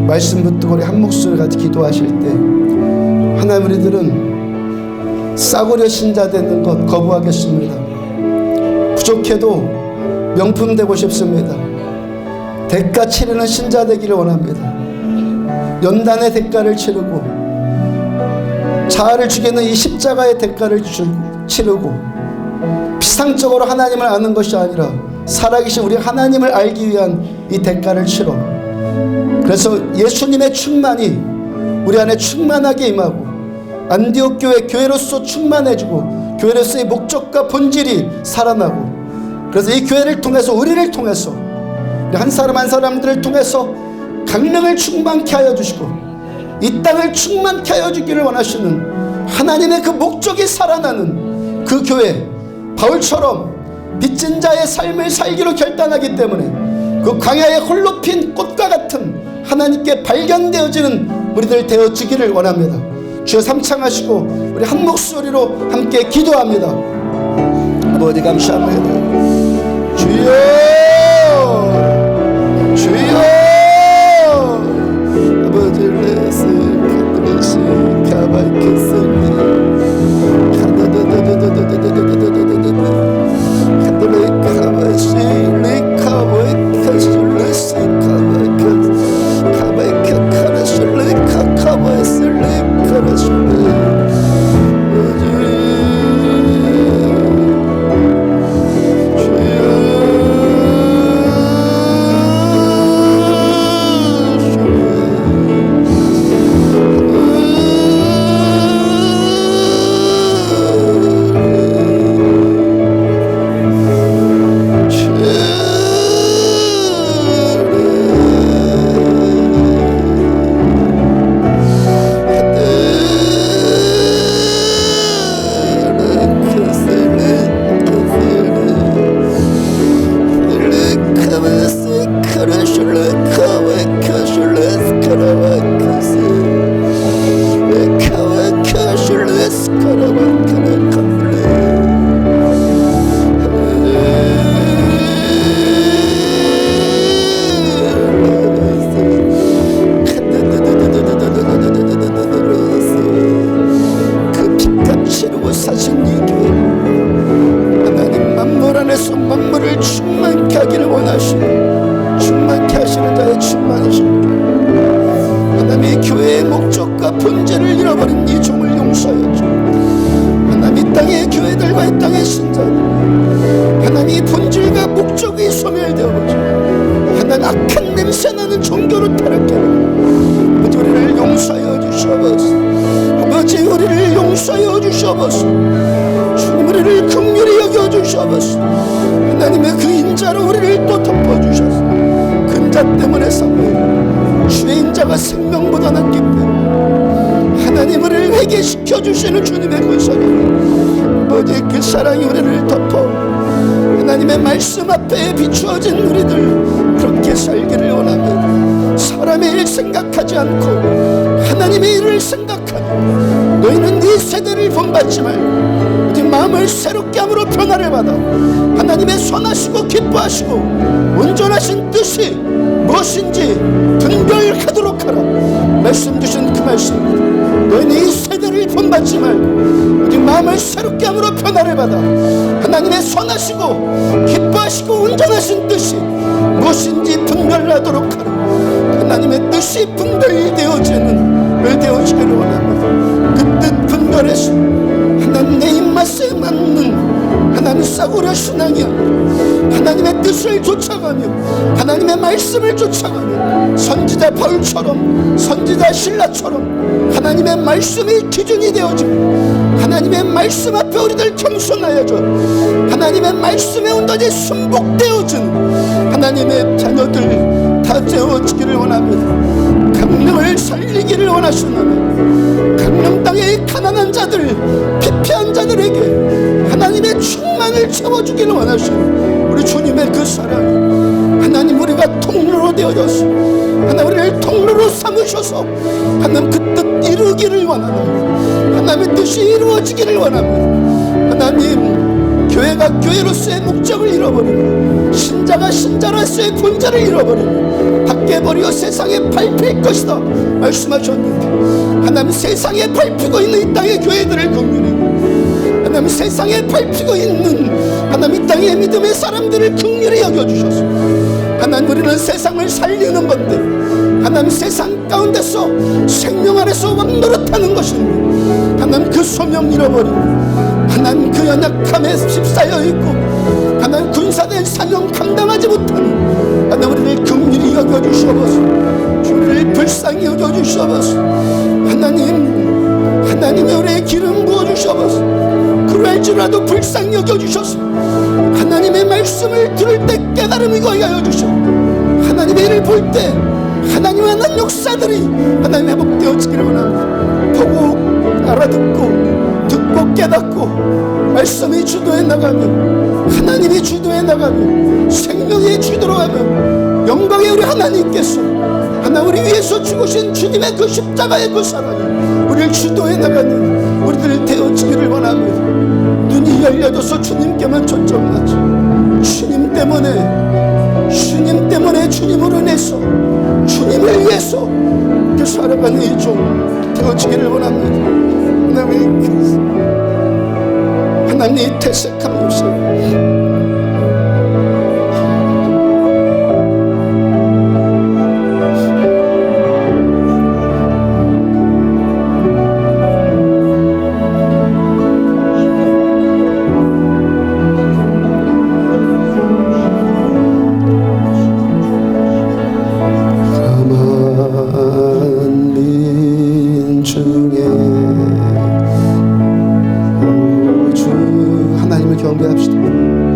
말씀 붙들고 우리 한 목소리 같이 기도하실 때 하나님, 우리들은 싸구려 신자 되는 것 거부하겠습니다. 부족해도 명품 되고 싶습니다. 대가 치르는 신자 되기를 원합니다. 연단의 대가를 치르고 자아를 죽이는 이 십자가의 대가를 치르고 피상적으로 하나님을 아는 것이 아니라 살아계신 우리 하나님을 알기 위한 이 대가를 치러, 그래서 예수님의 충만이 우리 안에 충만하게 임하고 안디옥 교회로서 충만해지고 교회로서의 목적과 본질이 살아나고, 그래서 이 교회를 통해서 우리를 통해서 한 사람 한 사람들을 통해서 강령을 충만케 하여 주시고 이 땅을 충만케 하여 주기를 원하시는 하나님의 그 목적이 살아나는 그 교회, 바울처럼 빚진 자의 삶을 살기로 결단하기 때문에 그 광야에 홀로 핀 꽃과 같은 하나님께 발견되어지는 우리들 되어지기를 원합니다. 주여 삼창하시고 우리 한 목소리로 함께 기도합니다. 아버지 감사합니다. 주여, 주여, 아버지 레스 카드레스 카바이케스니 카드레 카바이시 리카바이케스 레스 카바이케스 카바이케 카레스 리카 카바이스 리카레스 본질을 잃어버린 이 종을 용서하여 주. 하나님, 이 땅의 교회들과 이 땅의 신자들, 하나님 이 본질과 목적이 소멸되어버리고 하나님 악한 냄새나는 종교로 타락해버리고 아버지 우리를 용서하여 주시옵소서. 아버지 우리를 용서하여 주시옵소서. 주님 우리를 긍휼히 여겨주시옵소서. 주셔서 하나님의 그 인자로 우리를 또 덮어주셔서 근자 때문에 삼는 주의 인자가 생명보다 낫기 때문에 하나님 우리를 회개시켜 주시는 주님의 그 사랑, 아버지 그 사랑이 우리를 덮어 하나님의 말씀 앞에 비추어진 우리들 그렇게 살기를 원하며 사람의 일 생각하지 않고 하나님의 일을 생각하며 너희는 네 세대를 본받지 말고 네 마음을 새롭게 함으로 변화를 받아 하나님의 선하시고 기뻐하시고 온전하신 뜻이 무엇인지 분별하도록 하라. 말씀 주신 그 말씀, 너희는 이 세대를 본받지 말고 네 마음을 새롭게 함으로 변화를 받아 하나님의 선하시고 기뻐하시고 온전하신 뜻이 무엇인지 분별하도록 하라. 하나님의 뜻이 분별되어지는 되어지기를 원합니다. 그 뜻 분별해서 하나님 내 입맛에 맞는 하나님 싸구려 신앙이 아니라 하나님의 뜻을 쫓아가며 하나님의 말씀을 쫓아가며 선지자 바울처럼 선지자 신라처럼 하나님의 말씀이 기준이 되어지고 하나님의 말씀 앞에 우리들 겸손하여져 하나님의 말씀에 온전히 순복되어지는 하나님의 자녀들 다 되어지기를 원합니다. 강릉을 살리기를 원하시나요? 강릉 땅의 가난한 자들, 피폐한 자들에게 하나님의 충만을 채워주기를 원하시는 우리 주님의 그 사랑, 하나님 우리가 통로로 되어져서 하나님 우리를 통로로 삼으셔서 하나님 그 뜻 이루기를 원하나요? 하나님의 뜻이 이루어지기를 원합니다. 하나님 교회가 교회로서의 목적을 잃어버리고 신자가 신자로서의 본질을 잃어버리고 밖에 버리어 세상에 밟힐 것이다 말씀하셨는데 하나님 세상에 밟히고 있는 이 땅의 교회들을 긍휼히 하나님 세상에 밟히고 있는 하나님 이 땅의 믿음의 사람들을 긍휼히 여겨주셔서 하나님 우리는 세상을 살리는 건데 하나님 세상 가운데서 생명 안에서 왕노릇하는 것인데 하나님 그 소명 잃어버리고 하나님 그 연약함에 휩싸여 있고 하나님 군사된 사명 감당하지 못하는 하나님 우리를 긍휼히 여겨주시옵소서. 우리를 불쌍히 여겨주시옵소서. 하나님이 우리의 기름 부어주시옵소서. 그럴지라도 불쌍히 여겨주셔서 하나님의 말씀을 들을 때 깨달음이 거하게 하여 주시옵소서. 하나님의 일을 볼 때 하나님의 하나님 역사들이 하나님 회복되어지기를 원합니다. 보고 알아듣고 듣고 깨닫고 말씀이 주도해 나가며 하나님이 주도해 나가며 생명이 주도록 하며 영광의 우리 하나님께서 하나 우리 위해서 죽으신 주님의 그 십자가의 그 사랑이 우리를 주도해 나가는 우리들 되어지기를 원합니다. 눈이 열려져서 주님께만 초점하지 주님 때문에 주님으로 인해서 주님을 위해서 그 살아가는 이 종 되어지기를 원합니다. 하나님의 태색한 모습 경배합시다.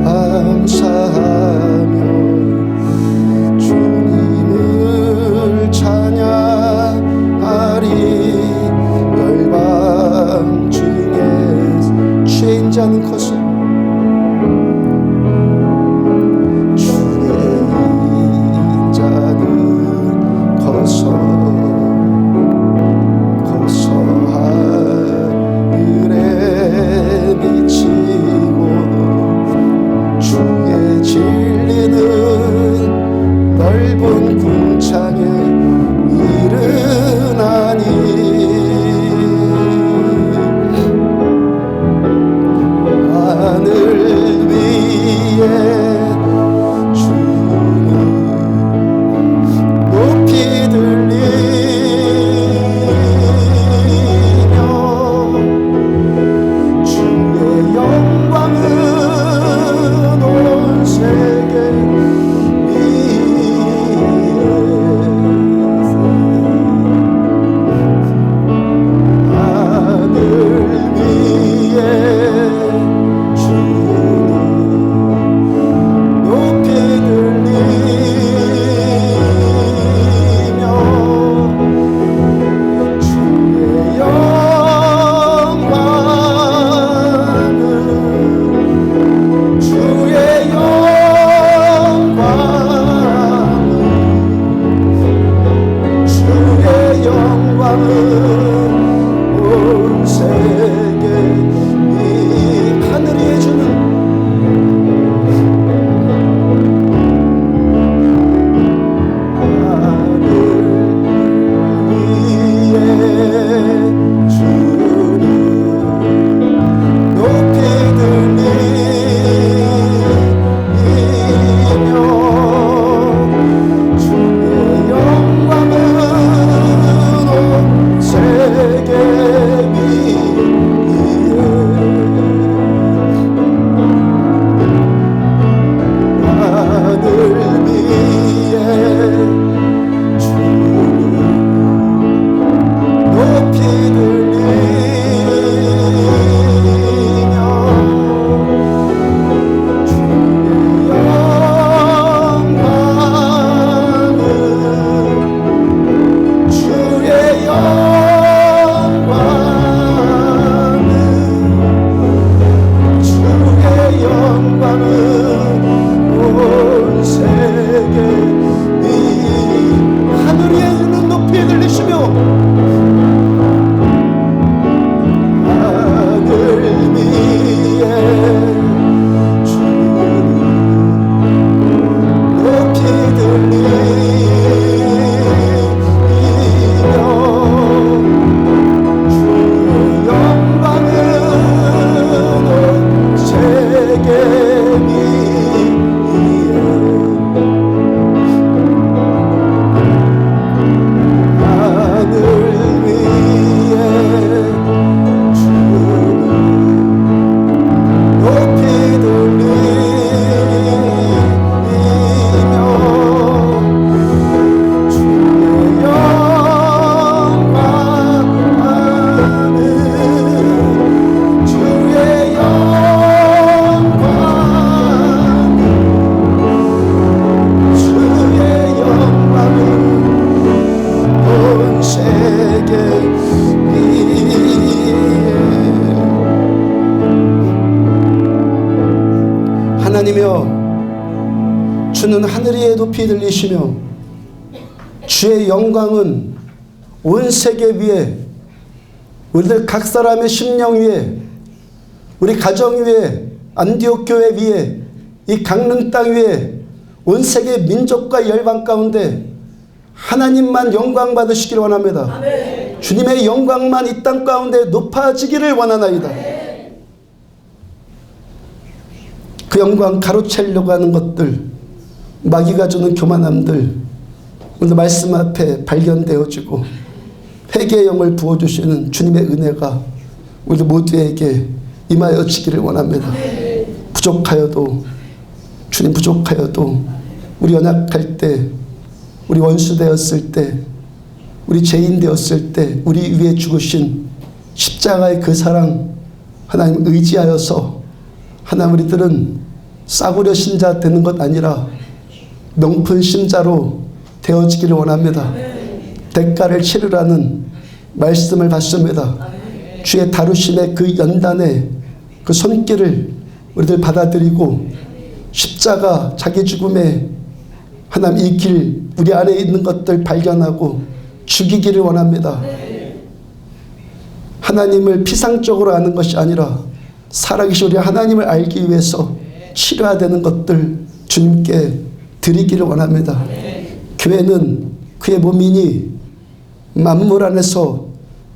세계 위 하늘 위에 있는 높이 들리시며 하늘 위에 주를 높이 들리며 주의 영광은 온 세계 하나님이여, 주는 하늘 위에 높이 들리시며 주의 영광은 온 세계 위에, 우리들 각 사람의 심령 위에, 우리 가정 위에, 안디옥 교회 위에, 이 강릉 땅 위에, 온 세계 민족과 열방 가운데 하나님만 영광 받으시기를 원합니다. 아멘. 주님의 영광만 이 땅 가운데 높아지기를 원하나이다. 그 영광 가로채려고 하는 것들, 마귀가 주는 교만함들, 오늘 말씀 앞에 발견되어지고 회개의 영을 부어주시는 주님의 은혜가 우리 모두에게 임하여지기를 원합니다. 부족하여도, 주님 부족하여도, 우리 연약할 때, 우리 원수 되었을 때, 우리 죄인 되었을 때 우리 위에 죽으신 십자가의 그 사랑 하나님 의지하여서 하나님 우리들은 싸구려 신자 되는 것 아니라 명품 신자로 되어지기를 원합니다. 대가를 치르라는 말씀을 받습니다. 주의 다루심의 그 연단의 그 손길을 우리들 받아들이고 십자가 자기 죽음에 하나님 이 길 우리 안에 있는 것들 발견하고 죽이기를 원합니다. 하나님을 피상적으로 아는 것이 아니라 살아계신 우리 하나님을 알기 위해서 치러야 되는 것들 주님께 드리기를 원합니다. 교회는 그의 몸이니 만물 안에서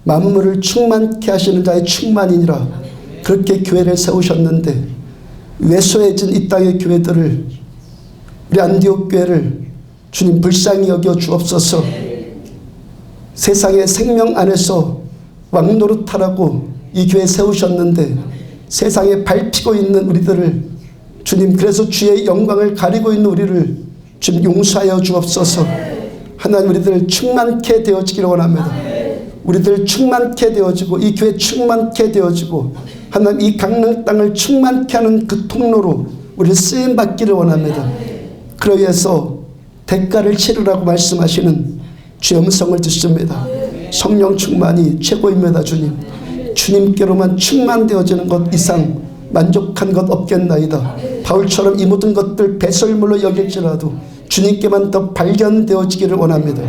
만물을 충만케 하시는 자의 충만이니라. 그렇게 교회를 세우셨는데 왜소해진 이 땅의 교회들을, 우리 안디옥 교회를 주님 불쌍히 여겨 주옵소서. 세상의 생명 안에서 왕노릇하라고 이 교회 세우셨는데 세상에 밟히고 있는 우리들을 주님, 그래서 주의 영광을 가리고 있는 우리를 주님 용서하여 주옵소서. 하나님 우리들 충만케 되어지기를 원합니다. 우리들 충만케 되어지고 이 교회 충만케 되어지고 하나님 이 강릉 땅을 충만케 하는 그 통로로 우리를 쓰임받기를 원합니다. 그러기 위해서 대가를 치르라고 말씀하시는 주의 음성을 듣습니다. 성령 충만이 최고입니다. 주님, 주님께로만 충만되어지는 것 이상 만족한 것 없겠나이다. 바울처럼 이 모든 것들 배설물로 여길지라도 주님께만 더 발견되어지기를 원합니다.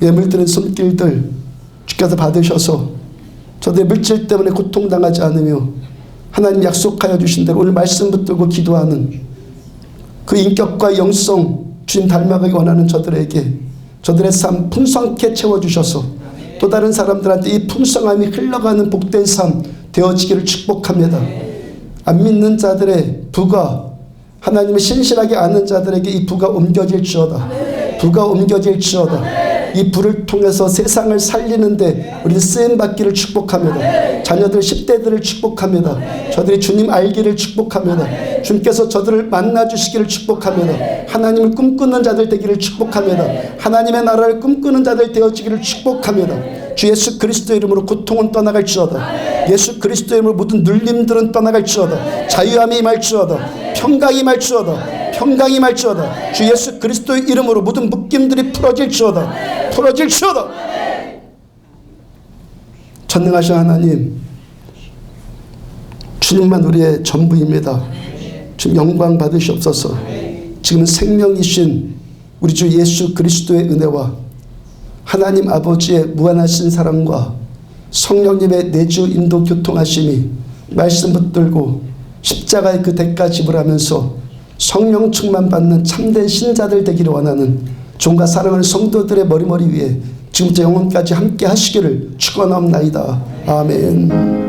예물드린 손길들 주께서 받으셔서 저들의 물질 때문에 고통당하지 않으며 하나님 약속하여 주신 대로 오늘 말씀 붙들고 기도하는 그 인격과 영성 주님 닮아가기 원하는 저들에게 저들의 삶 풍성케 채워주셔서 또 다른 사람들한테 이 풍성함이 흘러가는 복된 삶 되어지기를 축복합니다. 안 믿는 자들의 부가 하나님을 신실하게 아는 자들에게 이 부가 옮겨질지어다. 부가 옮겨질지어다. 이 부를 통해서 세상을 살리는데 우리 쓰임받기를 축복합니다. 자녀들 10대들을 축복합니다. 저들이 주님 알기를 축복합니다. 주님께서 저들을 만나주시기를 축복합니다. 하나님을 꿈꾸는 자들 되기를 축복합니다. 하나님의 나라를 꿈꾸는 자들 되어지기를 축복합니다. 주 예수 그리스도의 이름으로 고통은 떠나갈지어다. 예수 그리스도의 이름으로 모든 눌림들은 떠나갈지어다. 자유함이 임할지어다. 평강이 임할지어다. 평강이 임할지어다. 주 예수 그리스도의 이름으로 모든 묶임들이 풀어질지어다. 풀어질지어다. 전능하신 하나님, 주님만 우리의 전부입니다. 주님 영광 받으시옵소서. 지금 생명이신 우리 주 예수 그리스도의 은혜와 하나님 아버지의 무한하신 사랑과 성령님의 내주 인도 교통하심이 말씀 붙들고 십자가의 그 대가 지불하면서 성령 충만 받는 참된 신자들 되기를 원하는 종과 사랑하는 성도들의 머리머리 위에 지금부터 영원까지 함께 하시기를 축원하옵나이다. 아멘.